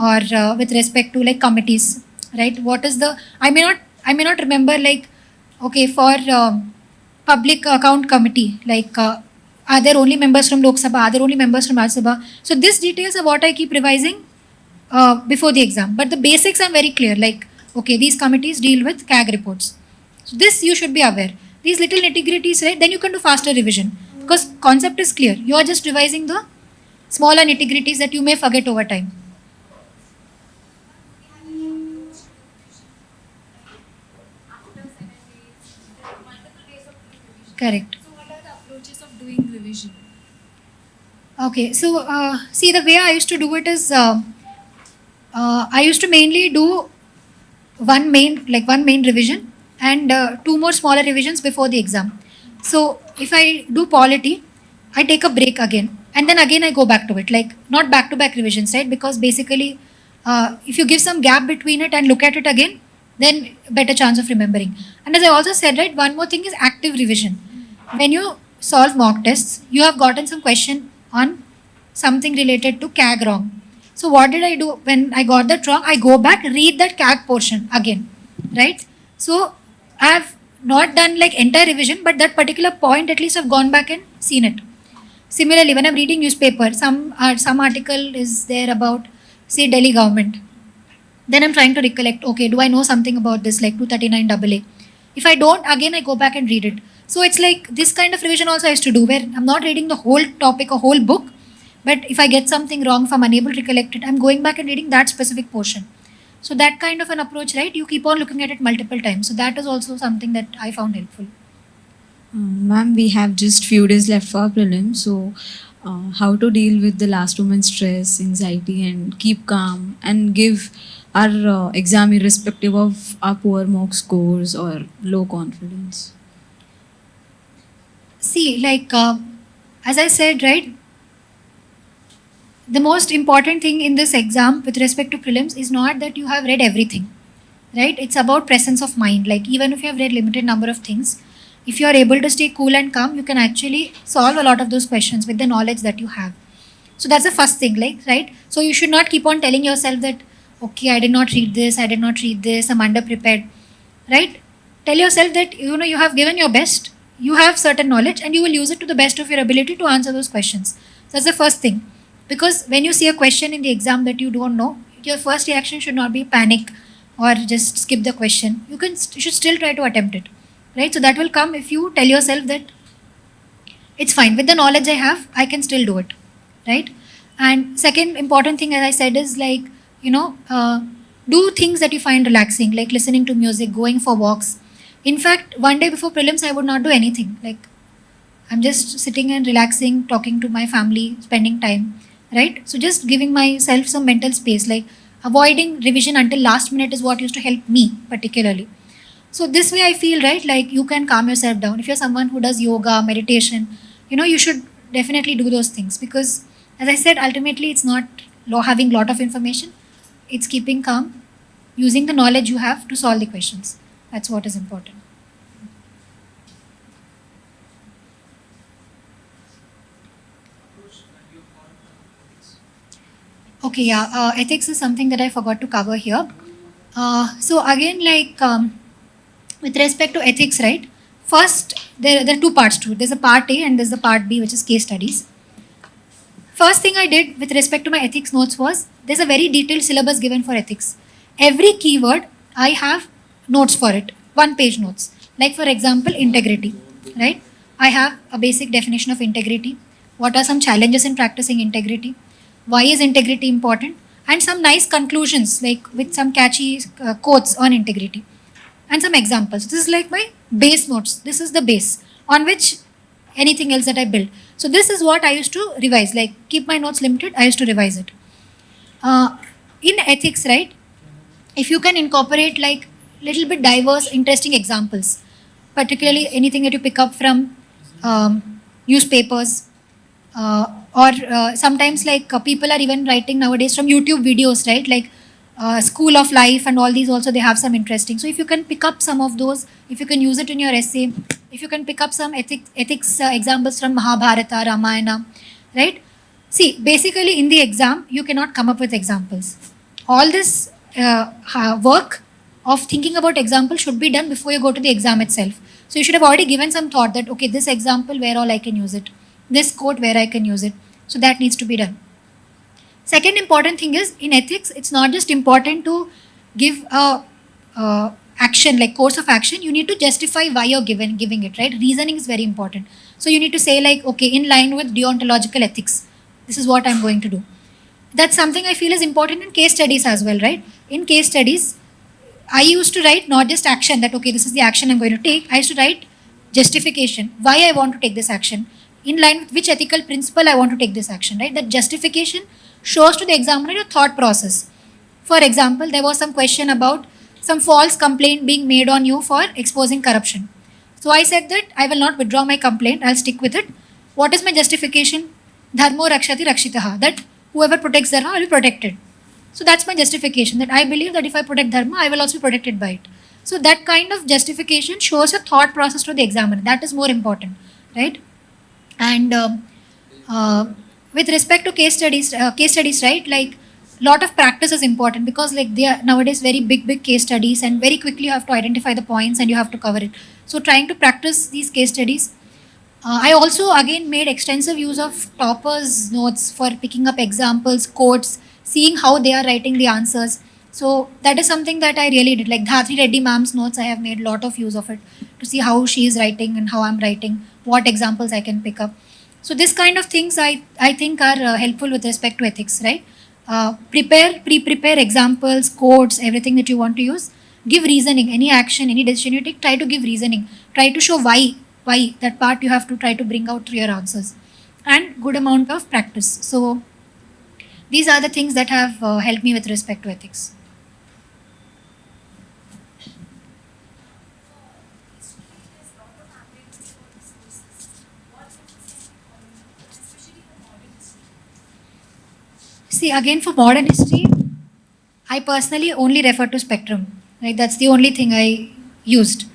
or with respect to like committees, right? What is the I may not remember like okay for public account committee, like are there only members from Lok Sabha, are there only members from Rajya Sabha? So these details are what I keep revising before the exam. But the basics are very clear, like okay, these committees deal with CAG reports. So this you should be aware. These little nitty-gritties, right? Then you can do faster revision because concept is clear. You are just revising the smaller nitty-gritties that you may forget over time. Correct. So, what are the approaches of doing revision? Okay, so see, the way I used to do it is I used to mainly do one main revision and two more smaller revisions before the exam. So if I do polity, I take a break again and then again I go back to it, like not back to back revisions, right? Because basically, if you give some gap between it and look at it again, then better chance of remembering. And as I also said, right, one more thing is active revision. When you solve mock tests, you have gotten some question on something related to CAG wrong. So what did I do when I got that wrong? I go back, read that CAG portion again, right? So I have not done like entire revision, but that particular point at least I've gone back and seen it. Similarly, when I'm reading newspaper, some article is there about say Delhi government. Then I'm trying to recollect, okay, do I know something about this like 239 AA? If I don't, again I go back and read it. So it's like this kind of revision also I used to do where I'm not reading the whole topic or whole book, but if I get something wrong, if I'm unable to recollect it, I'm going back and reading that specific portion. So that kind of an approach, right? You keep on looking at it multiple times. So that is also something that I found helpful. Ma'am, we have just few days left for our prelims. So, how to deal with the last moment stress, anxiety, and keep calm and give our exam irrespective of our poor mock scores or low confidence. See, like as I said, right, the most important thing in this exam with respect to prelims is not that you have read everything, right? It's about presence of mind. Like even if you have read limited number of things, if you are able to stay cool and calm, you can actually solve a lot of those questions with the knowledge that you have. So that's the first thing, like, right? So you should not keep on telling yourself that, okay, I did not read this, I'm underprepared, right? Tell yourself that, you have given your best, you have certain knowledge and you will use it to the best of your ability to answer those questions. So that's the first thing. Because when you see a question in the exam that you don't know, your first reaction should not be panic or just skip the question. You should still try to attempt it, right? So that will come if you tell yourself that it's fine with the knowledge I have, I can still do it, right? And second important thing, as I said, is like, do things that you find relaxing, like listening to music, going for walks. In fact, one day before prelims, I would not do anything. Like, I'm just sitting and relaxing, talking to my family, spending time, right? So just giving myself some mental space, like avoiding revision until last minute is what used to help me particularly. So this way I feel, right, like you can calm yourself down. If you're someone who does yoga, meditation, you should definitely do those things, because as I said, ultimately it's not having lot of information. It's keeping calm, using the knowledge you have to solve the questions. That's what is important. Okay, yeah. Ethics is something that I forgot to cover here. So again, like with respect to ethics, right? First, there are two parts to it. There's a part A and there's the part B, which is case studies. First thing I did with respect to my ethics notes was there's a very detailed syllabus given for ethics. Every keyword I have notes for it, 1-page notes. Like for example, integrity, right? I have a basic definition of integrity. What are some challenges in practicing integrity? Why is integrity important? And some nice conclusions, like with some catchy quotes on integrity. And some examples. This is like my base notes. This is the base on which anything else that I build. So this is what I used to revise. Like keep my notes limited, I used to revise it. In ethics, right? If you can incorporate like little bit diverse, interesting examples, particularly anything that you pick up from newspapers, or sometimes like people are even writing nowadays from YouTube videos, right? Like School of Life and all these also, they have some interesting. So if you can pick up some of those, if you can use it in your essay, if you can pick up some ethics examples from Mahabharata, Ramayana, right? See, basically in the exam, you cannot come up with examples. All this work of thinking about example should be done before you go to the exam itself. So you should have already given some thought that, okay, this example, where all I can use it, this quote, where I can use it. So that needs to be done. Second important thing is in ethics, it's not just important to give a action, like course of action. You need to justify why you're giving it, right? Reasoning is very important. So you need to say like, okay, in line with deontological ethics, this is what I'm going to do. That's something I feel is important in case studies as well, right? In case studies, I used to write not just action, that okay, this is the action I'm going to take. I used to write justification, why I want to take this action, in line with which ethical principle I want to take this action, right? That justification shows to the examiner your thought process. For example, there was some question about some false complaint being made on you for exposing corruption. So I said that I will not withdraw my complaint, I'll stick with it. What is my justification? Dharmo rakshati rakshitaha, that whoever protects dharma will be protected. So that's my justification, that I believe that if I protect dharma, I will also be protected by it. So that kind of justification shows a thought process to the examiner. That is more important, right? And with respect to case studies, right? Like lot of practice is important, because like they are nowadays very big case studies, and very quickly you have to identify the points and you have to cover it. So trying to practice these case studies. I also again made extensive use of toppers' notes for picking up examples, quotes, seeing how they are writing the answers. So that is something that I really did. Like Dhatri Reddy ma'am's notes, I have made a lot of use of it to see how she is writing and how I'm writing, what examples I can pick up. So this kind of things I think are helpful with respect to ethics, right? Prepare examples, quotes, everything that you want to use. Give reasoning, any action, any decision you take, try to give reasoning. Try to show why that part you have to try to bring out through your answers. And good amount of practice. So these are the things that have helped me with respect to ethics. See, again, for modern history, I personally only refer to spectrum. Right, that's the only thing I used.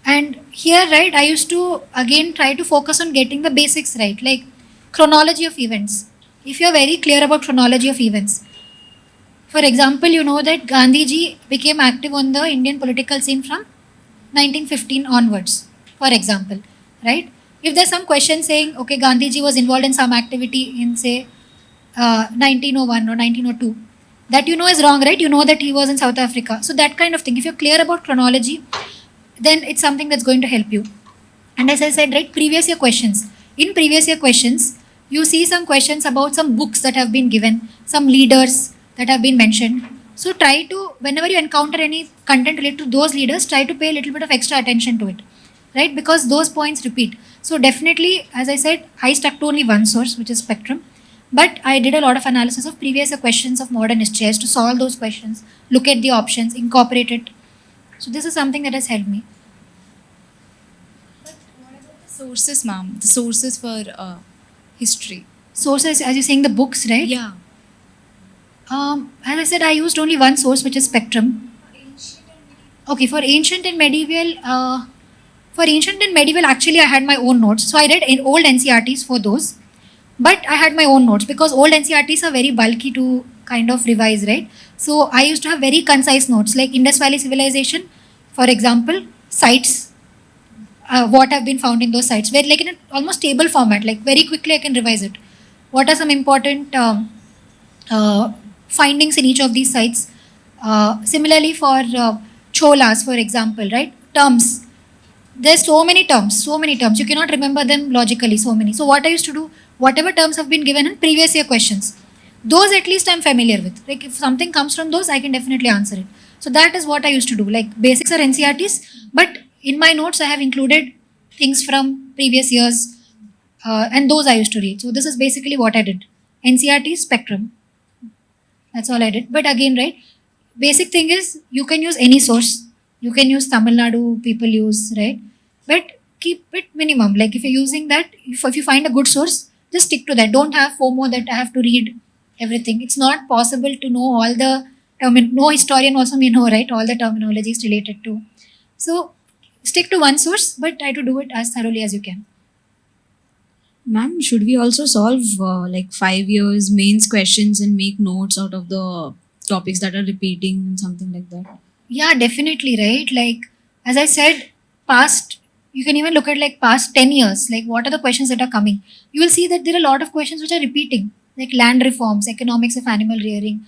And here, right, I used to again try to focus on getting the basics right, like chronology of events. If you're very clear about chronology of events, for example, you know that Gandhiji became active on the Indian political scene from 1915 onwards, for example, right? If there's some question saying, okay, Gandhiji was involved in some activity in, say, 1901 or 1902, that you know is wrong, right? You know that he was in South Africa. So that kind of thing. If you're clear about chronology, then it's something that's going to help you. And as I said, right, previous year questions. In previous year questions, you see some questions about some books that have been given, some leaders that have been mentioned. So try to, whenever you encounter any content related to those leaders, try to pay a little bit of extra attention to it, right? Because those points repeat. So definitely, as I said, I stuck to only one source, which is Spectrum. But I did a lot of analysis of previous year questions of modern history as to solve those questions, look at the options, incorporate it. So this is something that has helped me. Sources, ma'am. The sources for history. Sources, as you're saying, the books, right? Yeah. As I said, I used only one source, which is Spectrum. Okay, for ancient and medieval, actually, I had my own notes. So I read in old NCRTs for those, but I had my own notes because old NCRTs are very bulky to kind of revise, right? So I used to have very concise notes, like Indus Valley Civilization, for example, sites, what have been found in those sites, where like in an almost table format, like very quickly I can revise it. What are some important findings in each of these sites? Similarly for Cholas, for example, right? Terms. There's so many terms. You cannot remember them logically, so many. So what I used to do, whatever terms have been given in previous year questions, those at least I'm familiar with. Like if something comes from those, I can definitely answer it. So that is what I used to do. Like basics are NCRTs, but in my notes I have included things from previous years, and those I used to read. So this is basically what I did. NCRT, Spectrum. That's all I did. But again, right, basic thing is you can use any source. You can use Tamil Nadu, people use, right? But keep it minimum. Like if you're using that, if you find a good source, just stick to that. Don't have FOMO that I have to read everything. It's not possible to know all the no historian also may know, right? All the terminologies related to. So stick to one source, but try to do it as thoroughly as you can. Ma'am, should we also solve like 5 years mains questions and make notes out of the topics that are repeating and something like that? Yeah, definitely, right? Like, as I said, past, you can even look at like past 10 years, like what are the questions that are coming? You will see that there are a lot of questions which are repeating, like land reforms, economics of animal rearing,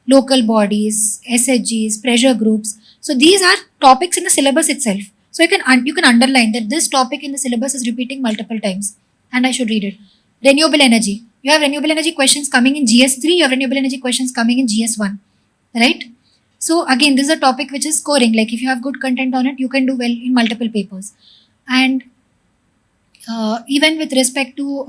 local bodies, SHGs, pressure groups. So these are topics in the syllabus itself. So you can underline that this topic in the syllabus is repeating multiple times, and I should read it. Renewable energy. You have renewable energy questions coming in GS3. You have renewable energy questions coming in GS1, right? So again, this is a topic which is scoring. Like if you have good content on it, you can do well in multiple papers. And even with respect to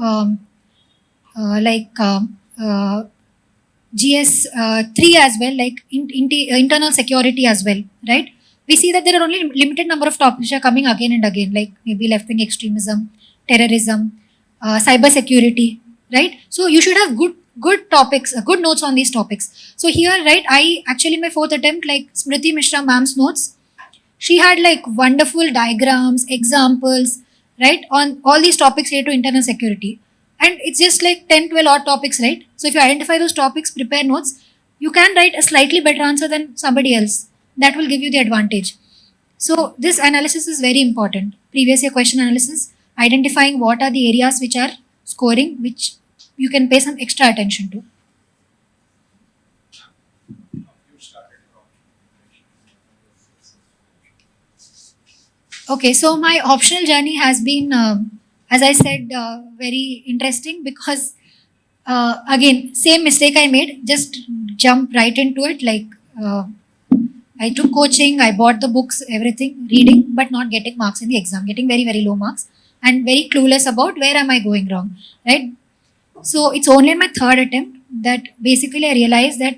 GS3 as well, like internal security as well, right? We see that there are only limited number of topics which are coming again and again, like maybe left-wing extremism, terrorism, cyber security, right? So you should have good topics, good notes on these topics. So here, right, I actually in my fourth attempt, like Smriti Mishra ma'am's notes, she had like wonderful diagrams, examples, right, on all these topics related to internal security. And it's just like 10, 12 odd topics, right? So if you identify those topics, prepare notes, you can write a slightly better answer than somebody else. That will give you the advantage. So this analysis is very important. Previous year question analysis, identifying what are the areas which are scoring, which you can pay some extra attention to. Okay, so my optional journey has been, as I said, very interesting because, again, same mistake I made, just jump right into it. Like, I took coaching, I bought the books, everything, reading, but not getting marks in the exam, getting very, very low marks and very clueless about where am I going wrong, right? So it's only in my third attempt that basically I realized that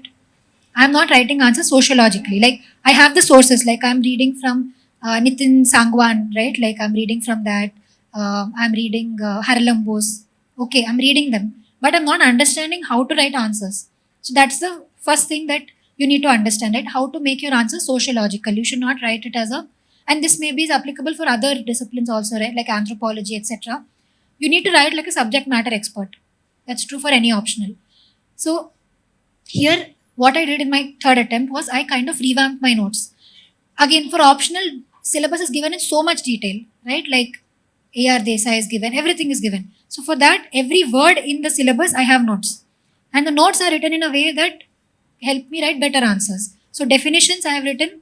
I'm not writing answers sociologically. Like I have the sources, like I'm reading from Nitin Sangwan, right? Like I'm reading from that. I'm reading Harlan Bose. Okay, I'm reading them, but I'm not understanding how to write answers. So that's the first thing that you need to understand, right? How to make your answer sociological. You should not write it as a, and this maybe is applicable for other disciplines also, right? Like anthropology, etc. You need to write like a subject matter expert. That's true for any optional. So here, what I did in my third attempt was I kind of revamped my notes. Again, for optional, syllabus is given in so much detail, right? Like AR Desai is given, everything is given. So for that, every word in the syllabus, I have notes. And the notes are written in a way that help me write better answers. So definitions I have written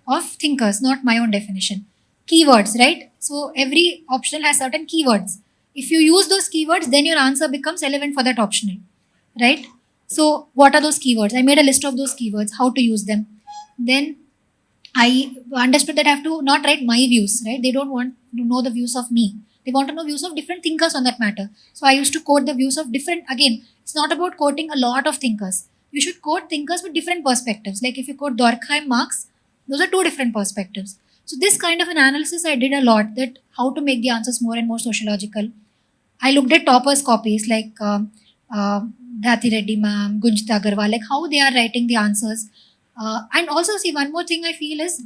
of thinkers, not my own definition. Keywords, right? So every optional has certain keywords. If you use those keywords, then your answer becomes relevant for that optional, right? So what are those keywords? I made a list of those keywords, how to use them. Then I understood that I have to not write my views, right? They don't want to know the views of me. They want to know views of different thinkers on that matter. So I used to quote the views of different, again, it's not about quoting a lot of thinkers. You should quote thinkers with different perspectives. Like if you quote Durkheim, Marx, those are two different perspectives. So this kind of an analysis I did a lot, that how to make the answers more and more sociological. I looked at toppers copies like Dhati Reddy ma'am, Gunjita Agarwal, like how they are writing the answers. And also see one more thing I feel is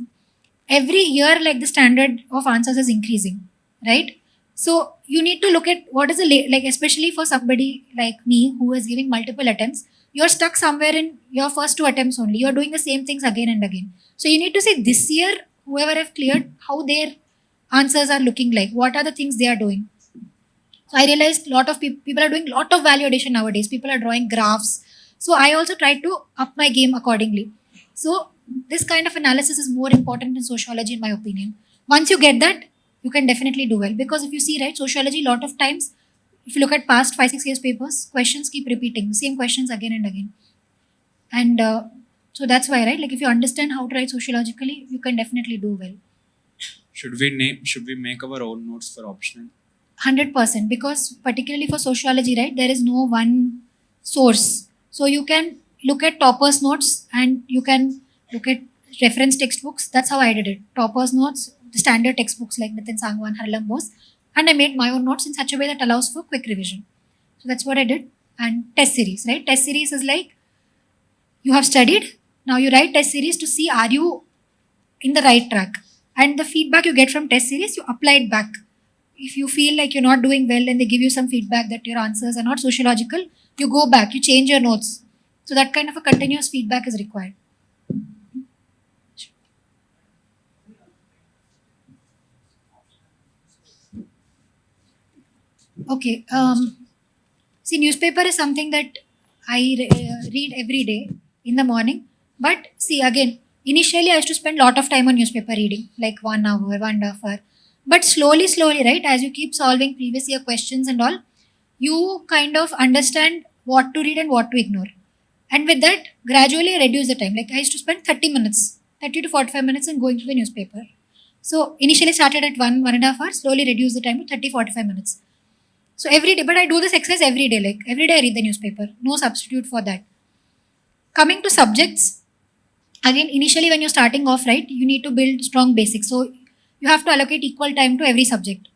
every year like the standard of answers is increasing, right? So you need to look at what is the like, especially for somebody like me who is giving multiple attempts, you're stuck somewhere in your first two attempts only. You're doing the same things again and again. So you need to say this year, whoever have cleared, how their answers are looking like, what are the things they are doing. So I realized a lot of people are doing a lot of value addition nowadays. People are drawing graphs. So I also tried to up my game accordingly. So this kind of analysis is more important in sociology, in my opinion. Once you get that, you can definitely do well. Because if you see, right, sociology, lot of times, if you look at past 5-6 years papers, questions keep repeating, same questions again and again. And so that's why, right, like if you understand how to write sociologically, you can definitely do well. Should we make our own notes for optional? 100%, because particularly for sociology, right, there is no one source. So you can look at toppers notes and you can look at reference textbooks. That's how I did it. Toppers notes, the standard textbooks like Nitin Sangwan, Harlan Bose, and I made my own notes in such a way that allows for quick revision. So that's what I did. And test series, right? Test series is like you have studied, now you write test series to see are you in the right track. And the feedback you get from test series, you apply it back. If you feel like you're not doing well and they give you some feedback that your answers are not sociological, you go back, you change your notes. So that kind of a continuous feedback is required. Okay. See, newspaper is something that I read every day in the morning. But see, again, initially I used to spend a lot of time on newspaper reading, like 1 hour, 1.5 hour. But slowly, right, as you keep solving previous year questions and all, you kind of understand what to read and what to ignore. And with that, gradually reduce the time. Like I used to spend 30 minutes, 30 to 45 minutes in going through the newspaper. So initially started at 1.5 hours, slowly reduce the time to 30, 45 minutes. So every day, but I do this exercise every day. Like every day I read the newspaper. No substitute for that. Coming to subjects, again, initially when you're starting off, right, you need to build strong basics. So you have to allocate equal time to every subject.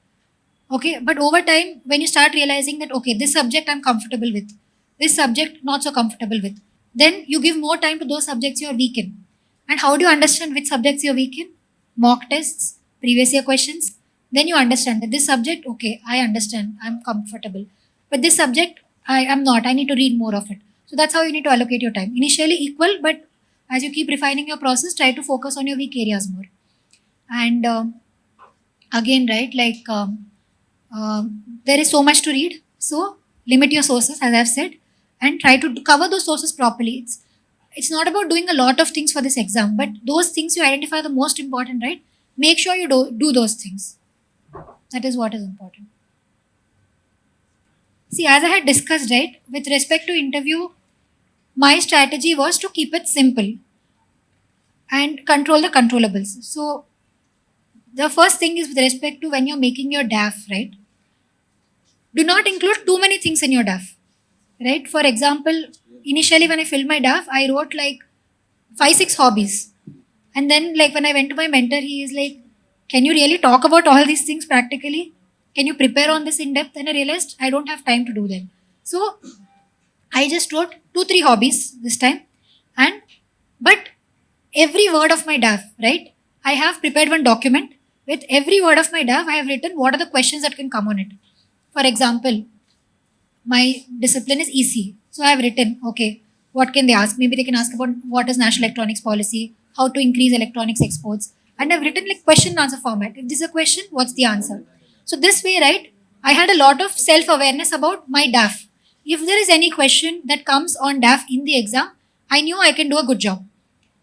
Okay, but over time, when you start realizing that, okay, this subject I'm comfortable with, this subject not so comfortable with, then you give more time to those subjects you're weak in. And how do you understand which subjects you're weak in? Mock tests, previous year questions. Then you understand that this subject, okay, I understand, I'm comfortable. But this subject, I am not, I need to read more of it. So that's how you need to allocate your time. Initially equal, but as you keep refining your process, try to focus on your weak areas more. And again, right, like there is so much to read. So limit your sources, as I've said, and try to cover those sources properly. It's not about doing a lot of things for this exam, but those things you identify the most important, right? Make sure you do those things. That is what is important. See, as I had discussed, right, with respect to interview, my strategy was to keep it simple and control the controllables. So the first thing is with respect to when you're making your DAF, right? Do not include too many things in your DAF, right? For example, initially when I filled my DAF, I wrote like 5-6 hobbies. And then like when I went to my mentor, he is like, can you really talk about all these things practically? Can you prepare on this in depth? And I realized I don't have time to do them. So I just wrote 2-3 hobbies this time. But every word of my DAF, right? I have prepared one document. With every word of my DAF, I have written what are the questions that can come on it. For example, my discipline is EC. So I have written, okay, what can they ask? Maybe they can ask about what is National Electronics Policy, how to increase electronics exports. And I've written like question and answer format. If this is a question, what's the answer? So this way, right, I had a lot of self-awareness about my DAF. if there is any question that comes on DAF in the exam, I knew I can do a good job.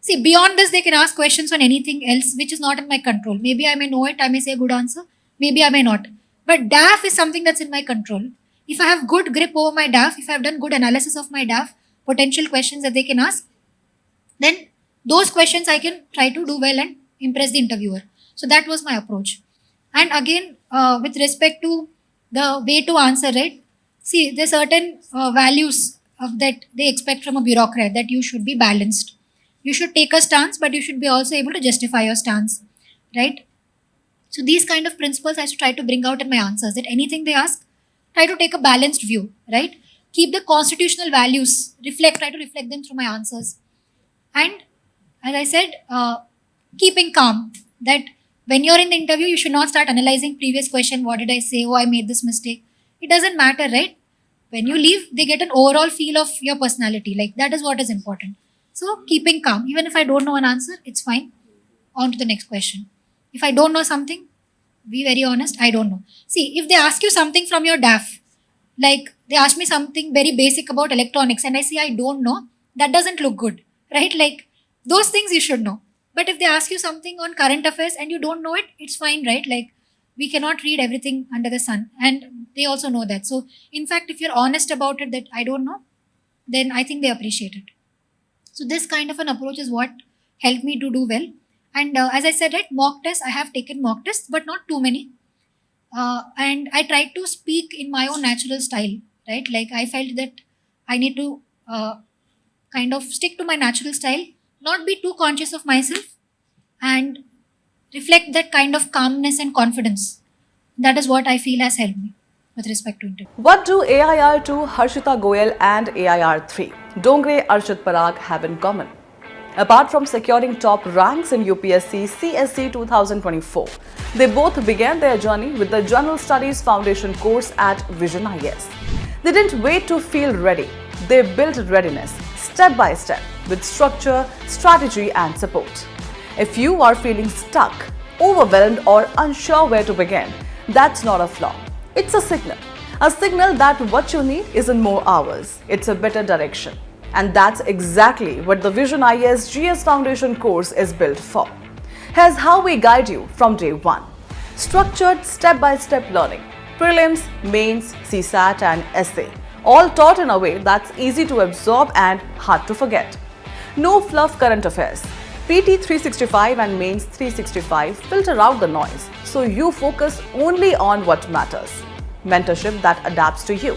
See, beyond this, they can ask questions on anything else which is not in my control. Maybe I may know it, I may say a good answer, maybe I may not. But DAF is something that's in my control. If I have good grip over my DAF, if I have done good analysis of my DAF, potential questions that they can ask, then those questions I can try to do well and impress the interviewer. So that was my approach. And again, with respect to the way to answer, right? See, there's certain values of that they expect from a bureaucrat, that you should be balanced. You should take a stance, but you should be also able to justify your stance, right? So these kind of principles I should try to bring out in my answers, that anything they ask, try to take a balanced view, right? Keep the constitutional values, try to reflect them through my answers. And as I said, keeping calm, that when you're in the interview, you should not start analyzing previous question. What did I say? Oh, I made this mistake. It doesn't matter, right? When you leave, they get an overall feel of your personality. Like, that is what is important. So keeping calm. Even if I don't know an answer, it's fine. On to the next question. If I don't know something, be very honest, I don't know. See, if they ask you something from your DAF, like they ask me something very basic about electronics and I say I don't know, that doesn't look good, right? Like, those things you should know. But if they ask you something on current affairs and you don't know it, it's fine, right? Like, we cannot read everything under the sun, and they also know that. So in fact, if you're honest about it that I don't know, then I think they appreciate it. So this kind of an approach is what helped me to do well. And as I said, right, mock tests, I have taken mock tests, but not too many. And I tried to speak in my own natural style, right? Like, I felt that I need to kind of stick to my natural style, not be too conscious of myself, and reflect that kind of calmness and confidence. That is what I feel has helped me with respect to interview. What do AIR2 Harshita Goyal and AIR3 Dongre Arshad Parag have in common? Apart from securing top ranks in UPSC CSC 2024, they both began their journey with the General Studies Foundation course at Vision IAS. They didn't wait to feel ready. They built readiness step by step with structure, strategy and support. If you are feeling stuck, overwhelmed or unsure where to begin, that's not a flaw. It's a signal that what you need isn't more hours, it's a better direction. And that's exactly what the Vision IAS GS Foundation course is built for. Here's how we guide you from day one. Structured step-by-step learning, prelims, mains, CSAT and essay, all taught in a way that's easy to absorb and hard to forget. No fluff current affairs. PT 365 and Mains 365 filter out the noise, so you focus only on what matters. Mentorship that adapts to you.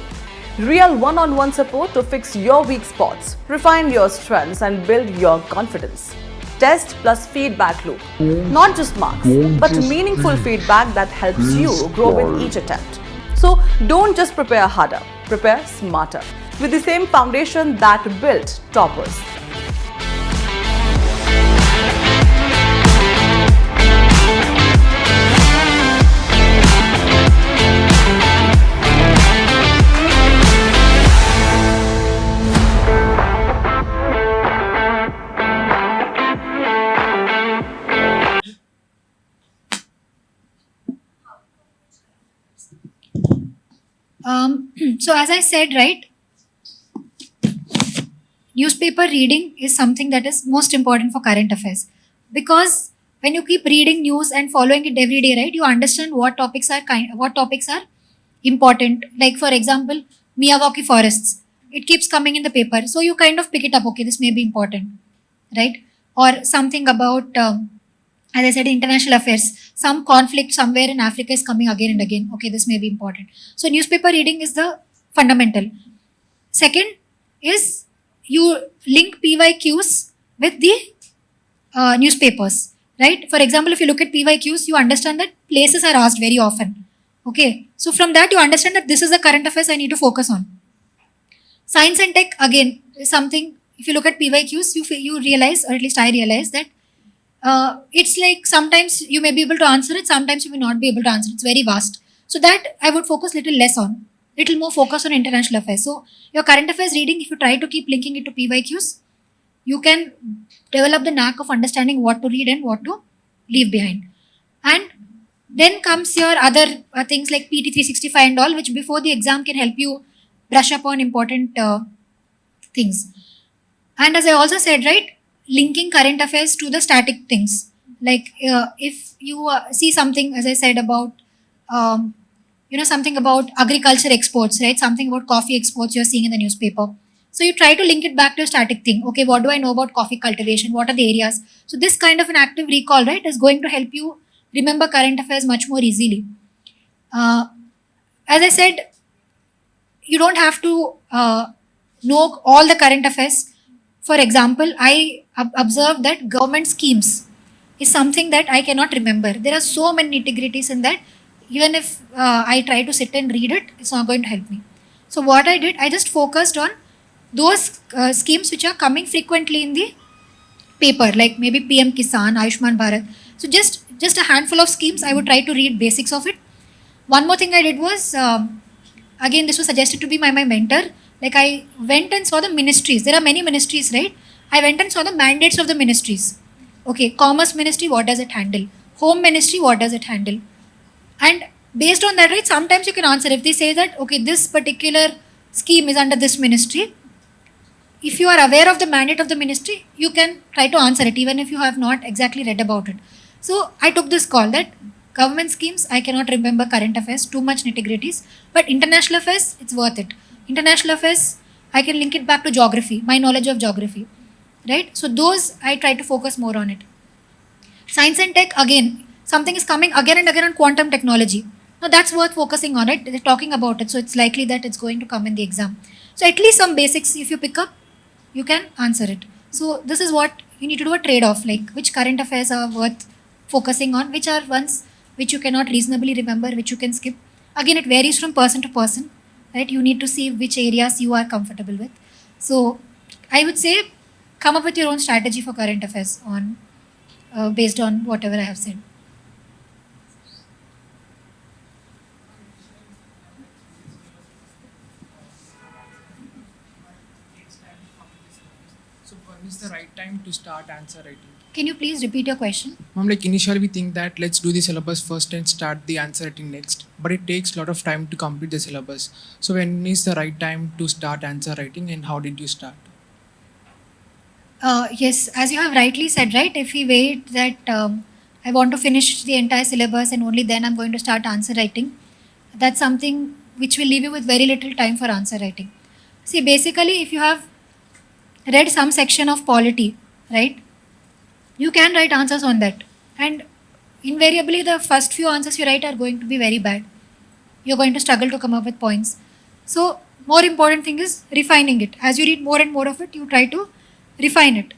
Real one-on-one support to fix your weak spots, refine your strengths and build your confidence. Test plus feedback loop. Not just marks, but meaningful feedback that helps you grow with each attempt. So don't just prepare harder, prepare smarter with the same foundation that built toppers. So as I said, right, newspaper reading is something that is most important for current affairs, because when you keep reading news and following it every day, right, you understand what topics are important. Like, for example, Miyawaki forests, it keeps coming in the paper, so you kind of pick it up. Okay, this may be important, right? Or something about as I said, international affairs, some conflict somewhere in Africa is coming again and again. Okay, this may be important. So newspaper reading is the fundamental. Second is you link PYQs with the newspapers, right? For example, if you look at PYQs, you understand that places are asked very often. Okay, so from that you understand that this is the current affairs I need to focus on. Science and tech, again, is something, if you look at PYQs, you realize, or at least I realize, that it's like sometimes you may be able to answer it, sometimes you may not be able to answer it. It's very vast. So that I would focus little less on, little more focus on international affairs. So your current affairs reading, if you try to keep linking it to PYQs, you can develop the knack of understanding what to read and what to leave behind. And then comes your other things like PT 365 and all, which before the exam can help you brush up on important things. And as I also said, right, linking current affairs to the static things. Like if you see something, as I said, about something about agriculture exports, right? Something about coffee exports you're seeing in the newspaper. So you try to link it back to a static thing. Okay, what do I know about coffee cultivation? What are the areas? So this kind of an active recall, right, is going to help you remember current affairs much more easily. As I said, you don't have to know all the current affairs. For example, I observed that government schemes is something that I cannot remember. There are so many nitty-gritties in that. Even if I try to sit and read it, it's not going to help me. So what I did, I just focused on those schemes which are coming frequently in the paper, like maybe PM Kisan, Ayushman Bharat. So just a handful of schemes, I would try to read basics of it. One more thing I did was, again, this was suggested to be by my mentor. Like I went and saw the ministries. There are many ministries, right? I went and saw the mandates of the ministries. Okay, Commerce Ministry, what does it handle? Home Ministry, what does it handle? And based on that, right, sometimes you can answer. If they say that, okay, this particular scheme is under this ministry, if you are aware of the mandate of the ministry, you can try to answer it, even if you have not exactly read about it. So I took this call that government schemes, I cannot remember current affairs, too much nitty-gritties, but international affairs, it's worth it. International affairs, I can link it back to geography, my knowledge of geography, right? So those, I try to focus more on it. Science and tech, again, something is coming again and again on quantum technology. Now that's worth focusing on it. They're talking about it, so it's likely that it's going to come in the exam. So at least some basics, if you pick up, you can answer it. So this is what you need to do, a trade-off, like which current affairs are worth focusing on, which are ones which you cannot reasonably remember, which you can skip. Again, it varies from person to person, right? You need to see which areas you are comfortable with. So I would say come up with your own strategy for current affairs on based on whatever I have said. So when is the right time to start answer writing? Can you please repeat your question? Ma'am, like initially we think that let's do the syllabus first and start the answer writing next, but it takes a lot of time to complete the syllabus. So when is the right time to start answer writing and how did you start? Yes, as you have rightly said, right? If we wait that I want to finish the entire syllabus and only then I'm going to start answer writing, that's something which will leave you with very little time for answer writing. See, basically, if you have read some section of polity, right, you can write answers on that. And invariably, the first few answers you write are going to be very bad. You're going to struggle to come up with points. So, more important thing is refining it. As you read more and more of it, you try to refine it.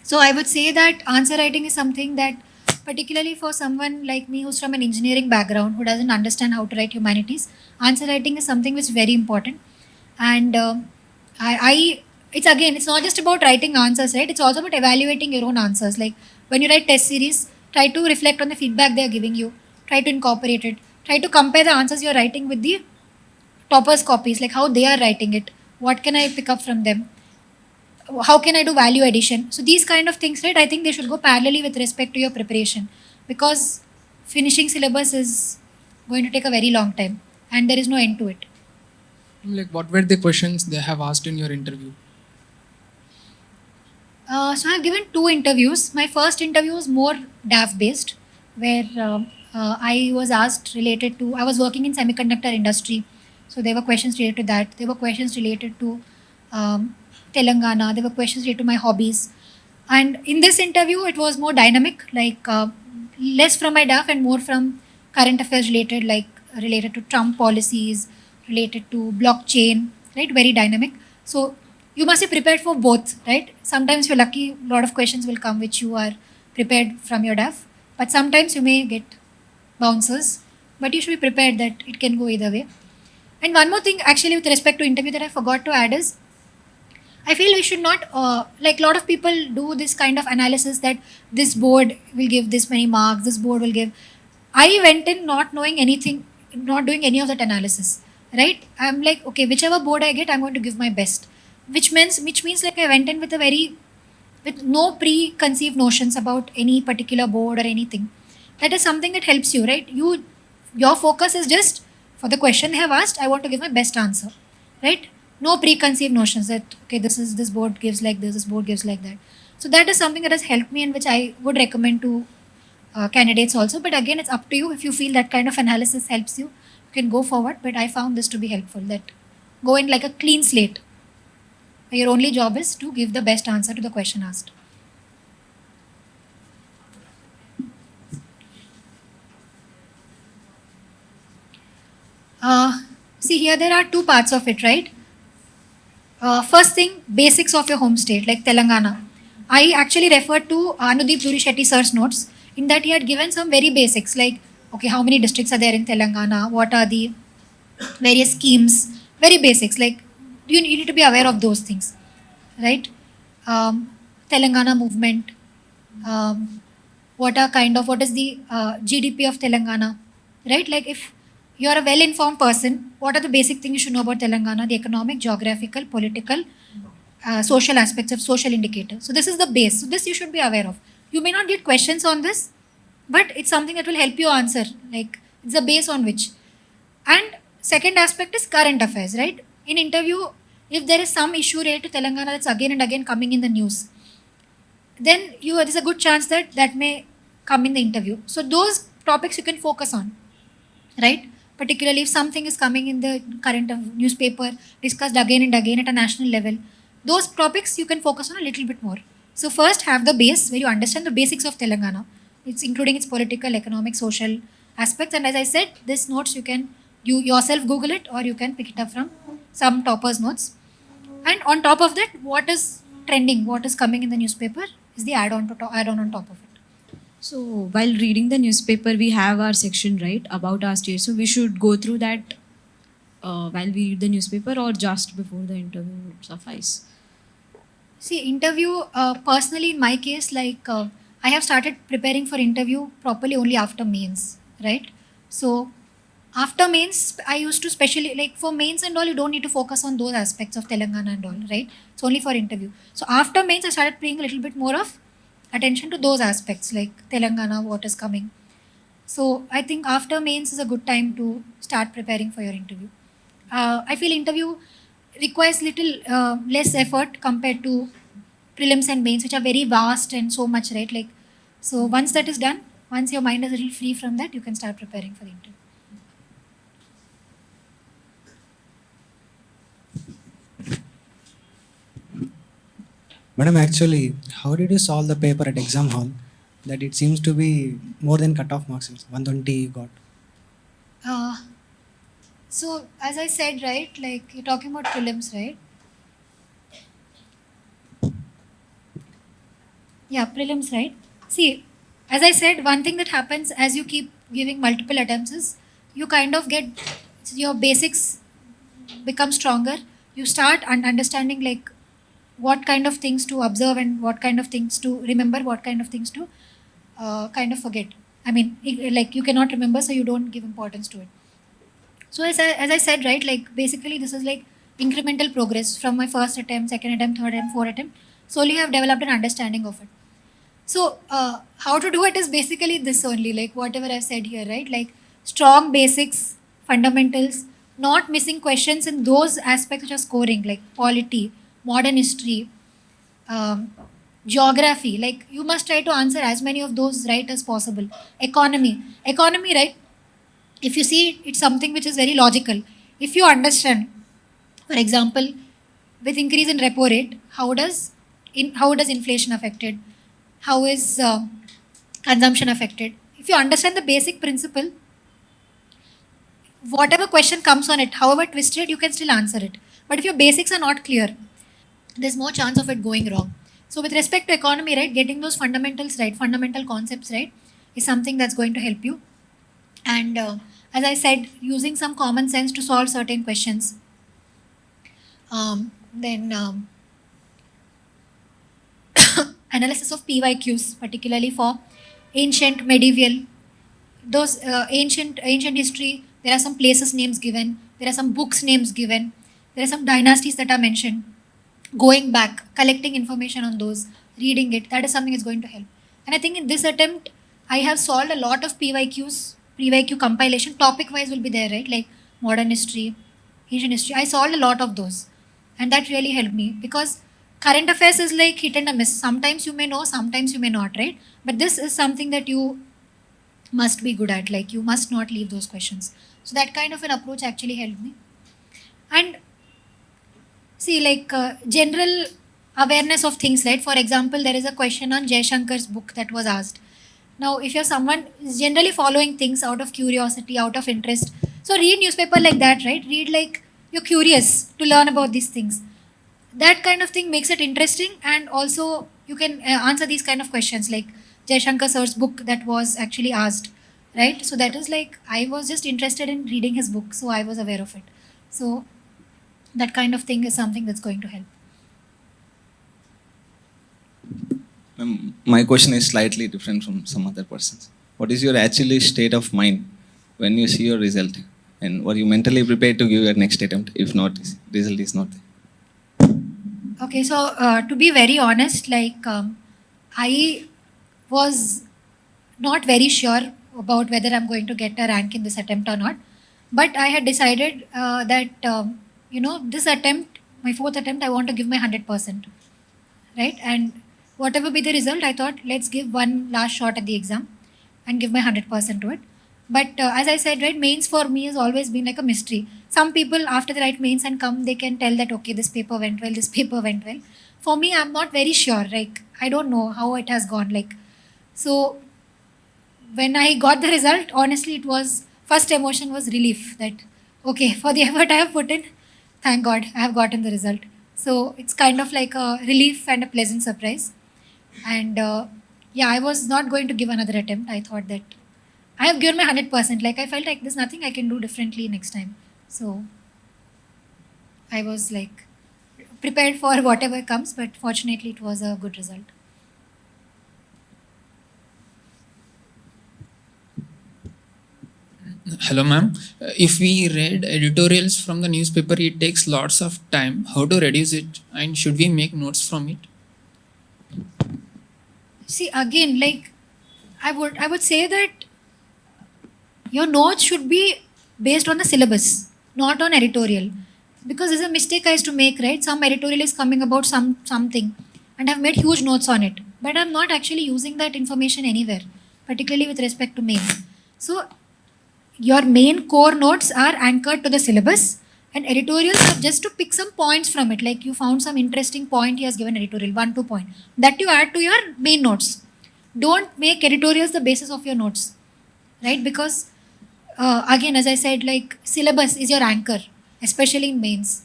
So, I would say that answer writing is something that, particularly for someone like me who's from an engineering background, who doesn't understand how to write humanities, answer writing is something which is very important. And it's not just about writing answers, right? It's also about evaluating your own answers. Like when you write test series, try to reflect on the feedback they are giving you, try to incorporate it, try to compare the answers you're writing with the toppers' copies, like how they are writing it, what can I pick up from them, how can I do value addition. So these kind of things, right, I think they should go parallelly with respect to your preparation, because finishing syllabus is going to take a very long time and there is no end to it. Like what were the questions they have asked in your interview? So I've given 2 interviews. My first interview was more DAF based, where I was asked related to, I was working in semiconductor industry. So there were questions related to that. There were questions related to Telangana. There were questions related to my hobbies. And in this interview, it was more dynamic, like less from my DAF and more from current affairs related, like related to Trump policies, related to blockchain, right? Very dynamic. So you must be prepared for both, right? Sometimes you're lucky, a lot of questions will come which you are prepared from your DAF, but sometimes you may get bouncers, but you should be prepared that it can go either way. And one more thing, actually, with respect to interview that I forgot to add is, I feel we should not, like a lot of people do this kind of analysis that this board will give this many marks, this board will give. I went in not knowing anything, not doing any of that analysis, right? I'm like, okay, whichever board I get, I'm going to give my best. Which means like I went in with no preconceived notions about any particular board or anything. That is something that helps you, right? Your focus is just for the question they have asked, I want to give my best answer. right? No preconceived notions that, okay, this board gives like this board gives like that. So that is something that has helped me and which I would recommend to candidates also. But again, it's up to you. If you feel that kind of analysis helps you, you can go forward. But I found this to be helpful, that go in like a clean slate. Your only job is to give the best answer to the question asked. See, here there are two parts of it, right? First thing, basics of your home state, like Telangana. I actually referred to Anudeep Duri Shetty sir's notes. In that, he had given some very basics, like, okay, how many districts are there in Telangana? What are the various schemes? Very basics, like, you need to be aware of those things, right? Telangana movement. What is the GDP of Telangana, right? Like, if you are a well-informed person, what are the basic things you should know about Telangana? The economic, geographical, political, social aspects of social indicators. So this is the base. So this you should be aware of. You may not get questions on this, but it's something that will help you answer. Like, it's the base on which. And second aspect is current affairs, right? In interview, if there is some issue related to Telangana that's again and again coming in the news, then there's a good chance that that may come in the interview. So those topics you can focus on, right? Particularly if something is coming in the current newspaper, discussed again and again at a national level, those topics you can focus on a little bit more. So first have the base where you understand the basics of Telangana. It's including its political, economic, social aspects. And as I said, this notes you yourself Google it, or you can pick it up from some toppers' notes. And on top of that, what is trending, what is coming in the newspaper is the add-on on top of it. So while reading the newspaper, we have our section, right, about our state. So we should go through that while we read the newspaper, or just before the interview would suffice? See, interview, personally in my case, like I have started preparing for interview properly only after mains, right? So after mains, I used to specially, like for mains and all, you don't need to focus on those aspects of Telangana and all, right? It's only for interview. So after mains, I started paying a little bit more of attention to those aspects, like Telangana, what is coming. So I think after mains is a good time to start preparing for your interview. I feel interview requires little less effort compared to prelims and mains, which are very vast and so much, right? Like, so once that is done, once your mind is a little free from that, you can start preparing for the interview. Madam, actually, how did you solve the paper at exam hall? That it seems to be more than cutoff marks. 120 you got. So as I said, right, like you're talking about prelims, right? Yeah, prelims, right? See, as I said, one thing that happens as you keep giving multiple attempts is you kind of get your basics become stronger. You start understanding like what kind of things to observe and what kind of things to remember, what kind of things to kind of forget. I mean, like you cannot remember, so you don't give importance to it. So as I said, right, like basically this is like incremental progress from my first attempt, second attempt, third attempt, fourth attempt. Slowly I have developed an understanding of it. So how to do it is basically this only, like whatever I've said here, right? Like strong basics, fundamentals, not missing questions in those aspects which are scoring, like polity, modern history, geography. Like you must try to answer as many of those right as possible. Economy, right? If you see, it's something which is very logical. If you understand, for example, with increase in repo rate, how does inflation affected? How is consumption affected? If you understand the basic principle, whatever question comes on it, however twisted, you can still answer it. But if your basics are not clear, there's more chance of it going wrong. So with respect to economy, right, getting those fundamentals right, fundamental concepts right, is something that's going to help you. And as I said, using some common sense to solve certain questions. Then analysis of PYQs, particularly for ancient, medieval, those ancient history. There are some places names given. There are some books names given. There are some dynasties that are mentioned. Going back, collecting information on those, reading it, that is something that's going to help. And I think in this attempt, I have solved a lot of PYQ compilation. Topic wise will be there, right? Like modern history, Asian history. I solved a lot of those, and that really helped me because current affairs is like hit and a miss. Sometimes you may know, sometimes you may not, right? But this is something that you must be good at. Like you must not leave those questions. So that kind of an approach actually helped me. And see, like general awareness of things, right? For example, there is a question on Jaishankar's book that was asked. Now, if you're someone who's generally following things out of curiosity, out of interest, so read newspaper like that, right? Read like you're curious to learn about these things. That kind of thing makes it interesting, and also you can answer these kind of questions like Jaishankar sir's book that was actually asked, right? So that is like I was just interested in reading his book, so I was aware of it. So that kind of thing is something that's going to help. My question is slightly different from some other persons. What is your actually state of mind when you see your result? And were you mentally prepared to give your next attempt if not, result is not there? Okay, so to be very honest, like I was not very sure about whether I'm going to get a rank in this attempt or not. But I had decided that, this attempt, my fourth attempt, I want to give my 100%. Right? And whatever be the result, I thought, let's give one last shot at the exam and give my 100% to it. But as I said, right, mains for me has always been like a mystery. Some people, after they write mains and come, they can tell that, okay, this paper went well, this paper went well. For me, I'm not very sure. Like, I don't know how it has gone. Like, so when I got the result, honestly, it was, first emotion was relief that, okay, for the effort I have put in, thank God, I have gotten the result. So it's kind of like a relief and a pleasant surprise. And I was not going to give another attempt. I thought that I have given my 100%. Like I felt like there's nothing I can do differently next time. So I was like prepared for whatever comes, but fortunately it was a good result. Hello, ma'am. If we read editorials from the newspaper, it takes lots of time. How to reduce it? And should we make notes from it? See, again, like I would say that your notes should be based on the syllabus, not on editorial. Because there's a mistake I used to make, right? Some editorial is coming about something and I've made huge notes on it. But I'm not actually using that information anywhere, particularly with respect to mains. So your main core notes are anchored to the syllabus, and editorials are just to pick some points from it. Like you found some interesting point, he has given editorial, 1-2 point. That you add to your main notes. Don't make editorials the basis of your notes, right? Because again, as I said, like syllabus is your anchor, especially in mains.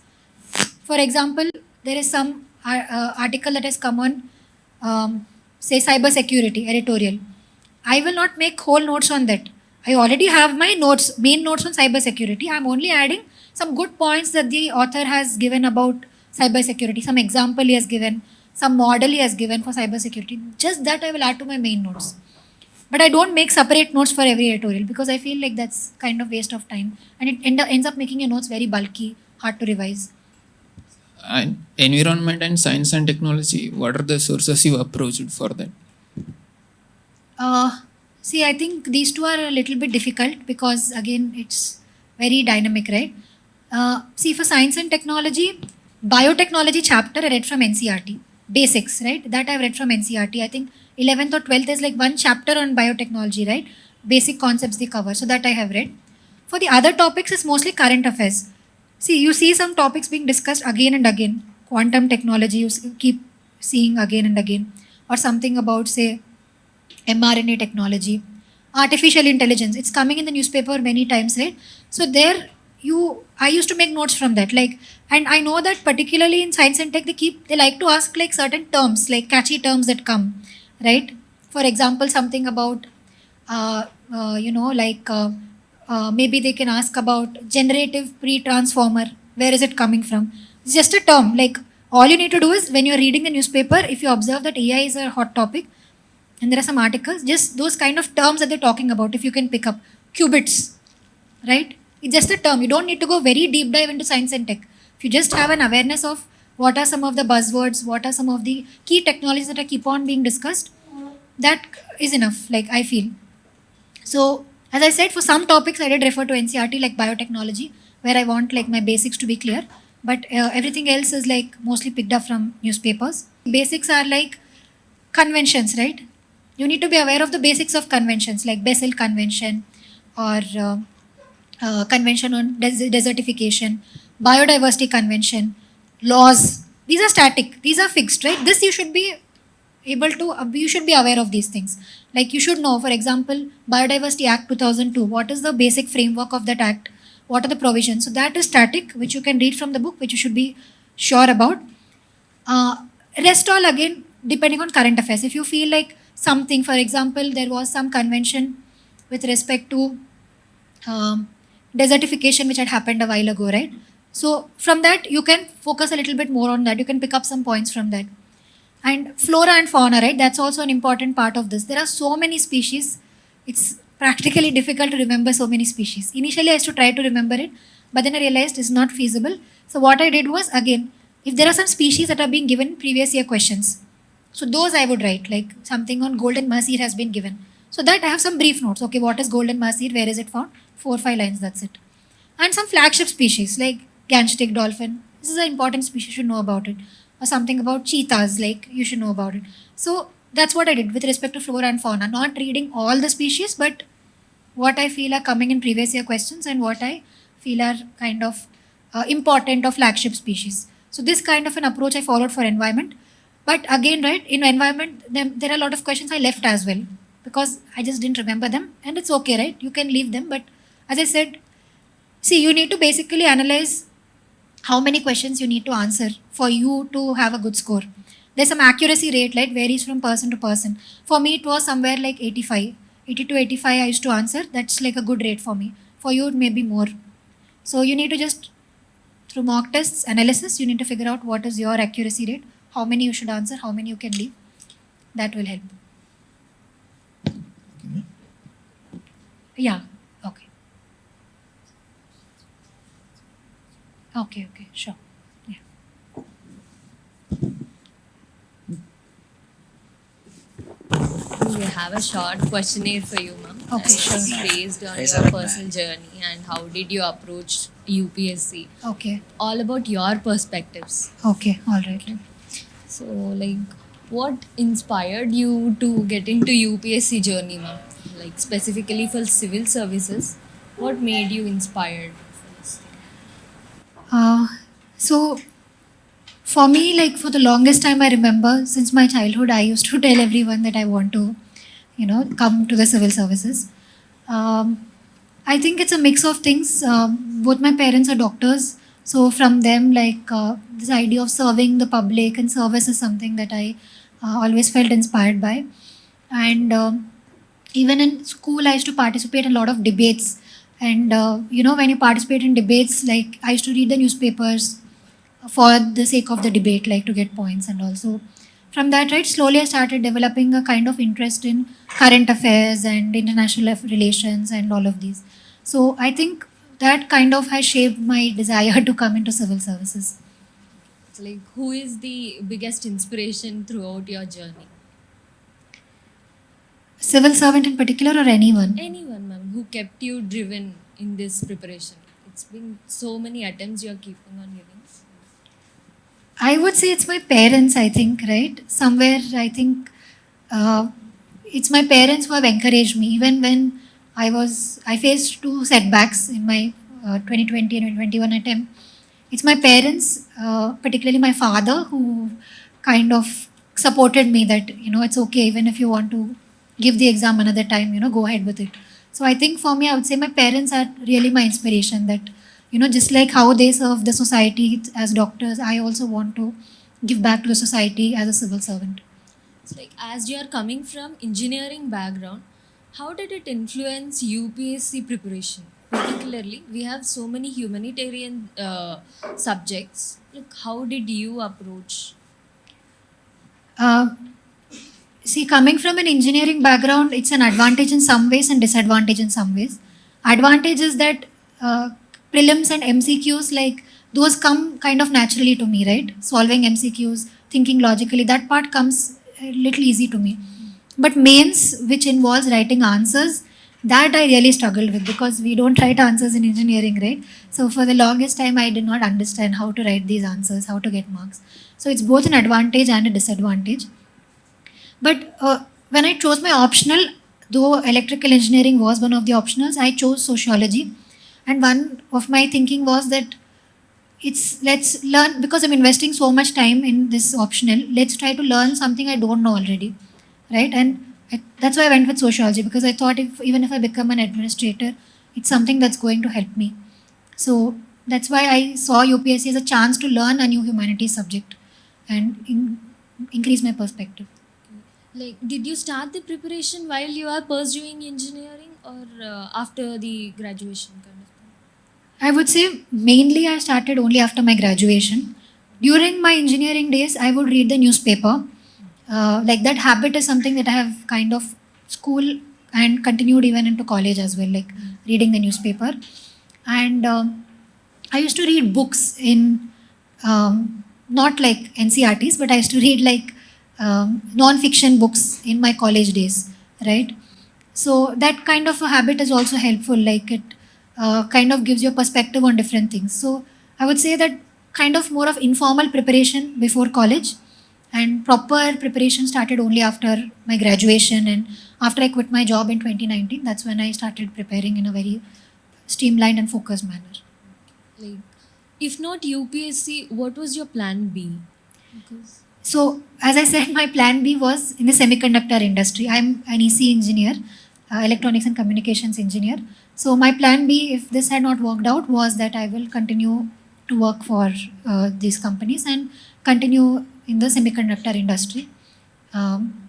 For example, there is some article that has come on, say cyber security editorial. I will not make whole notes on that. I already have my notes, main notes on cyber security. I'm only adding some good points that the author has given about cyber security. Some example he has given, some model he has given for cyber security. Just that I will add to my main notes. But I don't make separate notes for every editorial because I feel like that's kind of waste of time. And it ends up making your notes very bulky, hard to revise. And environment and science and technology, what are the sources you approached for that? See, I think these two are a little bit difficult because again, it's very dynamic, right? See, for science and technology, biotechnology chapter I read from NCRT. Basics, right? That I've read from NCRT. I think 11th or 12th is like one chapter on biotechnology, right? Basic concepts they cover. So that I have read. For the other topics, it's mostly current affairs. See, you see some topics being discussed again and again. Quantum technology, you keep seeing again and again. Or something about, say, mRNA technology, artificial intelligence. It's coming in the newspaper many times, right? So there, I used to make notes from that. Like, and I know that particularly in science and tech, they like to ask like certain terms, like catchy terms that come, right? For example, something about, maybe they can ask about generative pre-transformer. Where is it coming from? It's just a term. Like all you need to do is when you're reading the newspaper, if you observe that AI is a hot topic, and there are some articles, just those kind of terms that they're talking about, if you can pick up. Qubits, right? It's just a term. You don't need to go very deep dive into science and tech. If you just have an awareness of what are some of the buzzwords, what are some of the key technologies that are keep on being discussed, that is enough, like I feel. So, as I said, for some topics I did refer to NCRT like biotechnology, where I want like my basics to be clear. But everything else is like mostly picked up from newspapers. Basics are like conventions, right? You need to be aware of the basics of conventions like Basel Convention or Convention on Desertification, Biodiversity Convention, laws. These are static, these are fixed, right? This you should be able to, you should be aware of these things. Like you should know, for example, Biodiversity Act 2002, what is the basic framework of that act? What are the provisions? So that is static, which you can read from the book, which you should be sure about. Rest all again, depending on current affairs. If you feel like something, for example, there was some convention with respect to desertification which had happened a while ago, right? So from that, you can focus a little bit more on that. You can pick up some points from that. And flora and fauna, right? That's also an important part of this. There are so many species. It's practically difficult to remember so many species. Initially, I used to try to remember it, but then I realized it's not feasible. So what I did was, again, if there are some species that are being given previous year questions, so those I would write, like something on golden mahseer has been given. So that I have some brief notes. Okay, what is golden mahseer? Where is it found? 4-5 lines, that's it. And some flagship species like Gangetic dolphin. This is an important species, you should know about it. Or something about cheetahs, like you should know about it. So that's what I did with respect to flora and fauna. Not reading all the species, but what I feel are coming in previous year questions and what I feel are kind of important or flagship species. So this kind of an approach I followed for environment. But again, right, in environment, there are a lot of questions I left as well because I just didn't remember them. And it's okay, right? You can leave them. But as I said, see, you need to basically analyze how many questions you need to answer for you to have a good score. There's some accuracy rate, right? Varies from person to person. For me, it was somewhere like 85. 80 to 85 I used to answer. That's like a good rate for me. For you, it may be more. So you need to just, through mock tests, analysis, you need to figure out what is your accuracy rate, how many you should answer, how many you can leave. That will help. Yeah, okay. Okay, sure. Yeah. We have a short questionnaire for you, ma'am. Okay, It's sure. based on your personal journey and how did you approach UPSC. Okay, All about your perspectives. okay, all right. So, like, what inspired you to get into UPSC journey, ma'am? Like, specifically for civil services, what made you inspired for this? So for me, like for the longest time, I remember since my childhood, I used to tell everyone that I want to, come to the civil services. I think it's a mix of things. Both my parents are doctors, so from them, like this idea of serving the public and service is something that I always felt inspired by. And even in school, I used to participate in a lot of debates. And when you participate in debates, like I used to read the newspapers for the sake of the debate, like to get points. And also from that, right, slowly I started developing a kind of interest in current affairs and international relations and all of these. So I think that kind of has shaped my desire to come into civil services. So, like, who is the biggest inspiration throughout your journey? Civil servant in particular or anyone? Anyone, ma'am, who kept you driven in this preparation? It's been so many attempts you're keeping on giving. I would say it's my parents, I think, right? Somewhere, I think it's my parents who have encouraged me. Even when I faced two setbacks in my 2020 and 2021 attempt. It's my parents, particularly my father, who kind of supported me that, it's okay, even if you want to give the exam another time, go ahead with it. So I think for me, I would say my parents are really my inspiration that, just like how they serve the society as doctors, I also want to give back to the society as a civil servant. It's like, as you are coming from engineering background, how did it influence UPSC preparation? Particularly, we have so many humanitarian subjects. Like, how did you approach? See, coming from an engineering background, it's an advantage in some ways and disadvantage in some ways. Advantage is that prelims and MCQs, like those come kind of naturally to me, right? Solving MCQs, thinking logically, that part comes a little easy to me. But mains, which involves writing answers, That I really struggled with because we don't write answers in engineering, right? So for the longest time, I did not understand how to write these answers, how to get marks. So it's both an advantage and a disadvantage. But when I chose my optional, though electrical engineering was one of the optionals, I chose sociology. And one of my thinking was that it's let's learn because I'm investing so much time in this optional. Let's try to learn something I don't know already, right? And that's why I went with sociology because I thought if even if I become an administrator, it's something that's going to help me. So that's why I saw UPSC as a chance to learn a new humanities subject and increase my perspective. Like, did you start the preparation while you are pursuing engineering or after the graduation kind of thing? I would say mainly I started only after my graduation. During my engineering days, I would read the newspaper. Like that habit is something that I have kind of school and continued even into college as well, like reading the newspaper. And I used to read books in not like NCRTs, but I used to read like non-fiction books in my college days, right? So that kind of a habit is also helpful. Like it kind of gives you a perspective on different things. So I would say that kind of more of informal preparation before college and proper preparation started only after my graduation and after I quit my job in 2019. That's when I started preparing in a very streamlined and focused manner. Like, if not UPSC, what was your plan B? Because So, as I said, my plan B was in the semiconductor industry. I'm an EC engineer, electronics and communications engineer. So, my plan B, if this had not worked out, was that I will continue to work for these companies and continue in the semiconductor industry,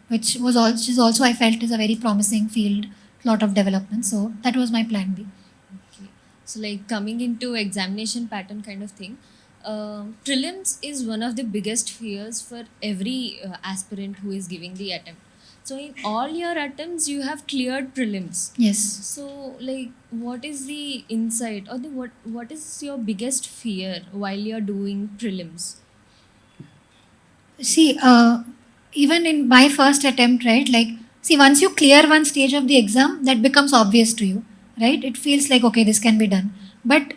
which is also I felt is a very promising field, lot of development. So, that was my plan B. okay, so like coming into examination pattern kind of thing. Prelims is one of the biggest fears for every aspirant who is giving the attempt. So in all your attempts, you have cleared prelims. Yes. So like, what is the insight or the what is your biggest fear while you're doing prelims? See, even in my first attempt, right? Like, see, once you clear one stage of the exam, that becomes obvious to you, right? It feels like, okay, this can be done. But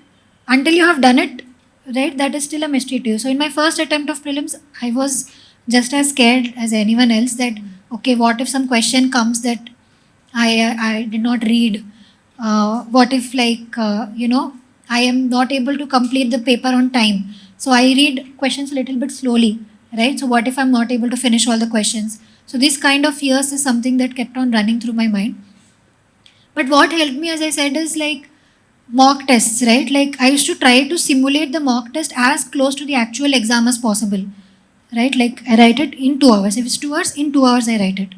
until you have done it, right, that is still a mystery to you. So, in my first attempt of prelims, I was just as scared as anyone else that, okay, what if some question comes that I did not read? What if, like, I am not able to complete the paper on time? So, I read questions a little bit slowly, right? So what if I'm not able to finish all the questions? So this kind of fears is something that kept on running through my mind. But what helped me, as I said, is like mock tests, right? Like I used to try to simulate the mock test as close to the actual exam as possible, right? Like I write it in 2 hours. If it's 2 hours, in 2 hours I write it.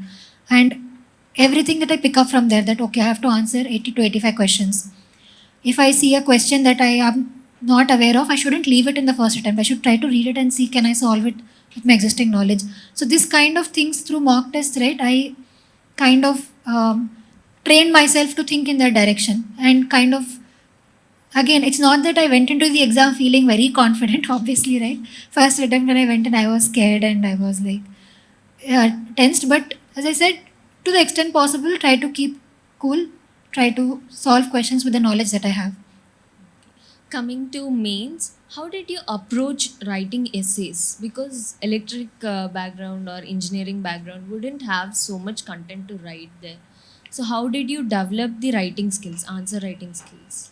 And everything that I pick up from there, that okay, I have to answer 80 to 85 questions. If I see a question that I am not aware of, I shouldn't leave it in the first attempt. I should try to read it and see can I solve it with my existing knowledge. So this kind of things through mock tests, right? I kind of trained myself to think in that direction and kind of, again, it's not that I went into the exam feeling very confident, obviously, right? First attempt when I went in, I was scared and I was like tensed. But as I said, to the extent possible, try to keep cool, try to solve questions with the knowledge that I have. Coming to mains, how did you approach writing essays? Because electric background or engineering background wouldn't have so much content to write there. So how did you develop the writing skills, answer writing skills?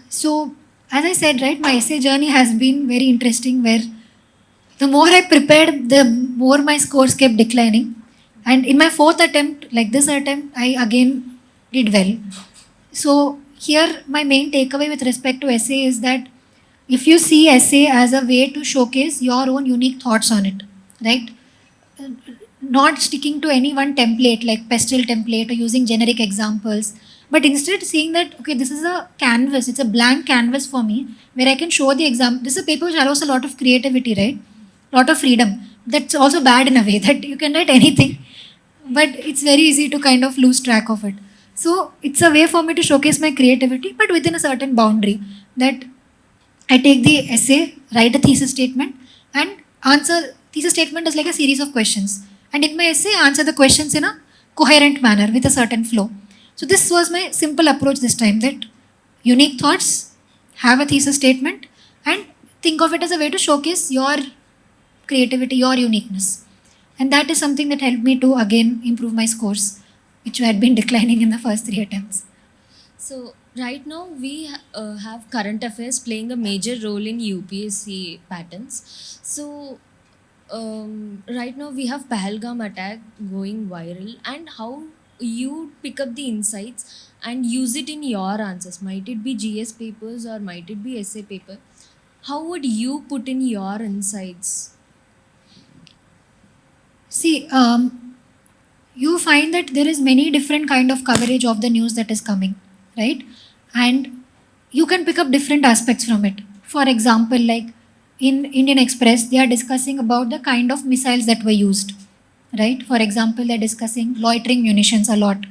So as I said, right, my essay journey has been very interesting where the more I prepared, the more my scores kept declining. And in my fourth attempt, like this attempt, I again did well. So here my main takeaway with respect to essay is that if you see essay as a way to showcase your own unique thoughts on it, right? Not sticking to any one template like pestle template or using generic examples, but instead seeing that, okay, this is a canvas, it's a blank canvas for me where I can show the example. This is a paper which allows a lot of creativity, right? Lot of freedom. That's also bad in a way that you can write anything, but it's very easy to kind of lose track of it. So it's a way for me to showcase my creativity, but within a certain boundary that I take the essay, write a thesis statement, and answer. Thesis statement is like a series of questions. And in my essay, I answer the questions in a coherent manner with a certain flow. So this was my simple approach this time, that unique thoughts, have a thesis statement, and think of it as a way to showcase your creativity, your uniqueness. And that is something that helped me to again improve my scores, which had been declining in the first 3 attempts. So right now we have current affairs playing a major role in UPSC patterns. So right now we have Pahalgam attack going viral, and how you pick up the insights and use it in your answers. Might it be GS papers or might it be essay paper? How would you put in your insights? See, you find that there is many different kind of coverage of the news that is coming, right? And you can pick up different aspects from it. For example, like in Indian Express, they are discussing about the kind of missiles that were used, right? For example, they're discussing loitering munitions a lot,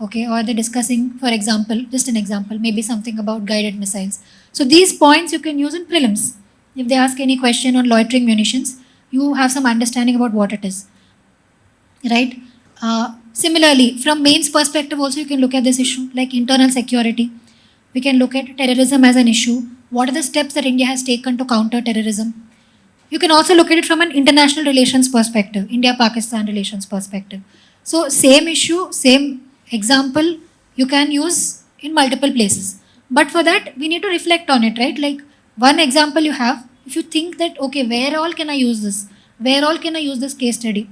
okay? Or they're discussing, for example, just an example, maybe something about guided missiles. So these points you can use in prelims. If they ask any question on loitering munitions, you have some understanding about what it is, right? Similarly, from mains perspective also you can look at this issue like internal security. We can look at terrorism as an issue. What are the steps that India has taken to counter terrorism? You can also look at it from an international relations perspective, India-Pakistan relations perspective. So same issue, same example, you can use in multiple places. But for that, we need to reflect on it, right? Like one example you have, if you think that, okay, where all can I use this? Where all can I use this case study?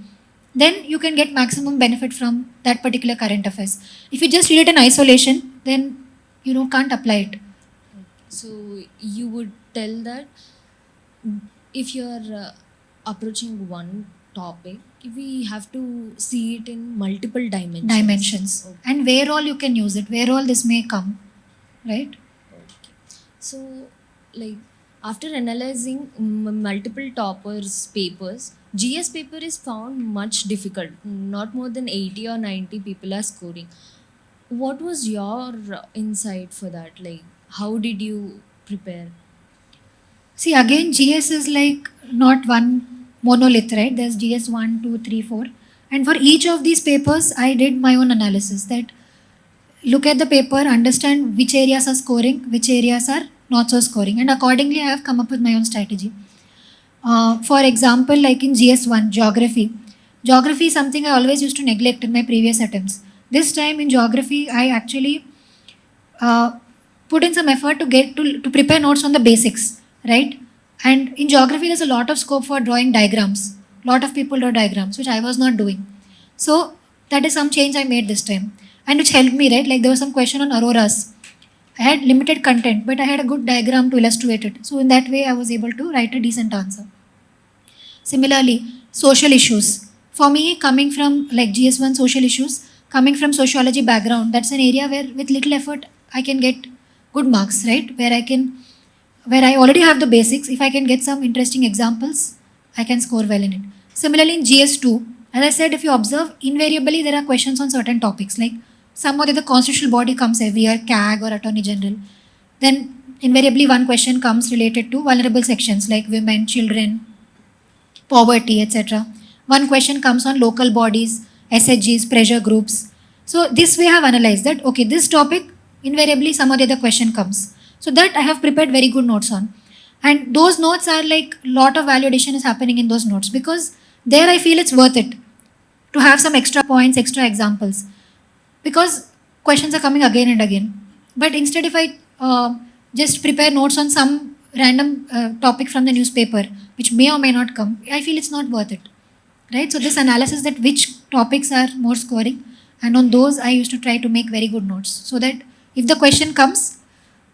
Then you can get maximum benefit from that particular current affairs. If you just read it in isolation, then can't apply it. So you would tell that if you're approaching one topic, we have to see it in multiple dimensions. Okay. And where all you can use it, where all this may come, right? So, like after analyzing multiple toppers' papers, GS paper is found much difficult. Not more than 80 or 90 people are scoring. What was your insight for that? Like, how did you prepare? See, again, GS is like not one monolith, right? There's GS 1, 2, 3, 4. And for each of these papers, I did my own analysis, that look at the paper, understand which areas are scoring, which areas are not so scoring. And accordingly, I have come up with my own strategy. For example, like in GS1, geography. Geography is something I always used to neglect in my previous attempts. This time in geography, I actually put in some effort to get to prepare notes on the basics, right? And in geography, there's a lot of scope for drawing diagrams. A lot of people draw diagrams, which I was not doing. So that is some change I made this time, and which helped me, right? Like there was some question on auroras. I had limited content, but I had a good diagram to illustrate it. So in that way, I was able to write a decent answer. Similarly, social issues. For me, coming from like GS1 social issues, coming from sociology background, that's an area where with little effort, I can get good marks, right? Where I already have the basics. If I can get some interesting examples, I can score well in it. Similarly, in GS2, as I said, if you observe, invariably there are questions on certain topics, like some other the constitutional body comes every year, CAG or Attorney General. Then invariably one question comes related to vulnerable sections like women, children, poverty, etc. One question comes on local bodies, SHGs, pressure groups. So this way I have analyzed that, okay, this topic, invariably some other question comes. So that I have prepared very good notes on. And those notes are like lot of value addition is happening in those notes, because there I feel it's worth it to have some extra points, extra examples, because questions are coming again and again. But instead if I just prepare notes on some random topic from the newspaper, which may or may not come, I feel it's not worth it, right? So this analysis that which topics are more scoring, and on those I used to try to make very good notes, so that if the question comes,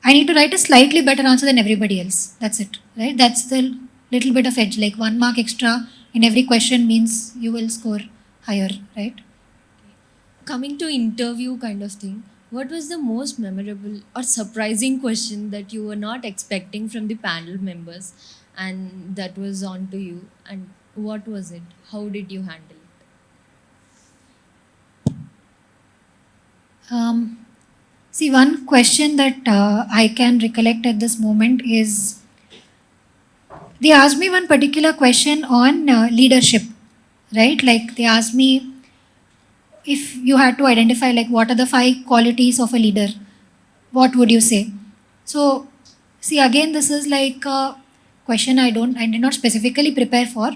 I need to write a slightly better answer than everybody else. That's it, right? That's the little bit of edge, like 1 mark extra in every question means you will score higher, right? Coming to interview kind of thing, what was the most memorable or surprising question that you were not expecting from the panel members and that was on to you, and what was it? How did you handle it? See, one question that I can recollect at this moment is, they asked me one particular question on leadership, right? Like they asked me, if you had to identify like what are the 5 qualities of a leader, what would you say? So, see, again, this is like a question I did not specifically prepare for,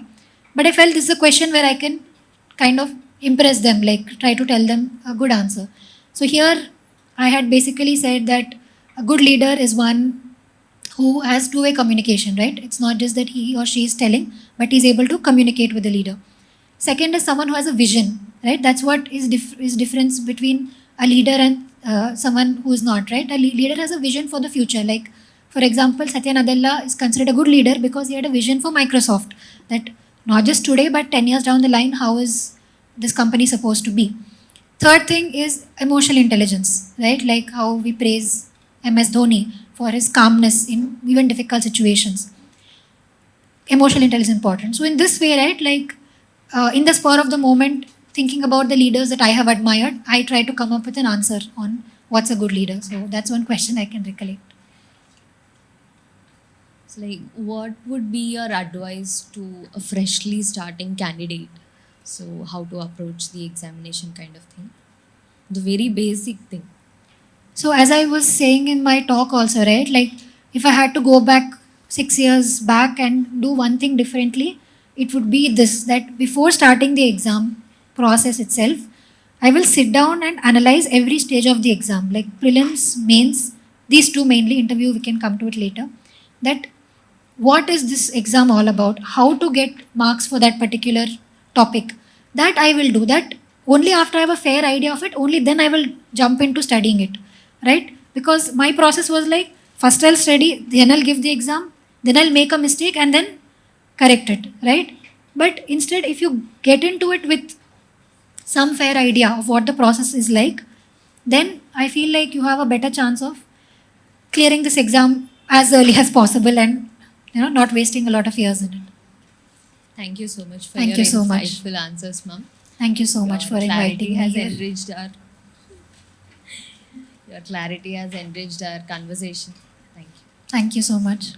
but I felt this is a question where I can kind of impress them, like try to tell them a good answer. So here I had basically said that a good leader is one who has two-way communication, right? It's not just that he or she is telling, but he's able to communicate with the leader. Second is someone who has a vision, right? That's what is difference between a leader and someone who is not, right? A leader has a vision for the future. Like, for example, Satya Nadella is considered a good leader because he had a vision for Microsoft. That not just today, but 10 years down the line, how is this company supposed to be? Third thing is emotional intelligence, right? Like how we praise MS Dhoni for his calmness in even difficult situations. Emotional intelligence is important. So in this way, right, like in the spur of the moment, thinking about the leaders that I have admired, I try to come up with an answer on what's a good leader. So that's one question I can recollect. So, like, what would be your advice to a freshly starting candidate? So, how to approach the examination kind of thing? The very basic thing. So as I was saying in my talk also, right, like if I had to go back 6 years back and do one thing differently, it would be this, that before starting the exam process itself, I will sit down and analyze every stage of the exam, like prelims, mains, these two mainly, interview, we can come to it later, that what is this exam all about, how to get marks for that particular topic. That I will do that only after I have a fair idea of it, only then I will jump into studying it, right? Because my process was like, first I'll study, then I'll give the exam, then I'll make a mistake and then correct it, right? But instead, if you get into it with some fair idea of what the process is like, then I feel like you have a better chance of clearing this exam as early as possible and not wasting a lot of years in it. Thank you so much for Thank your you so much. insightful answers, ma'am. Thank you so much for inviting me here. Your clarity has enriched our conversation. Thank you. Thank you so much.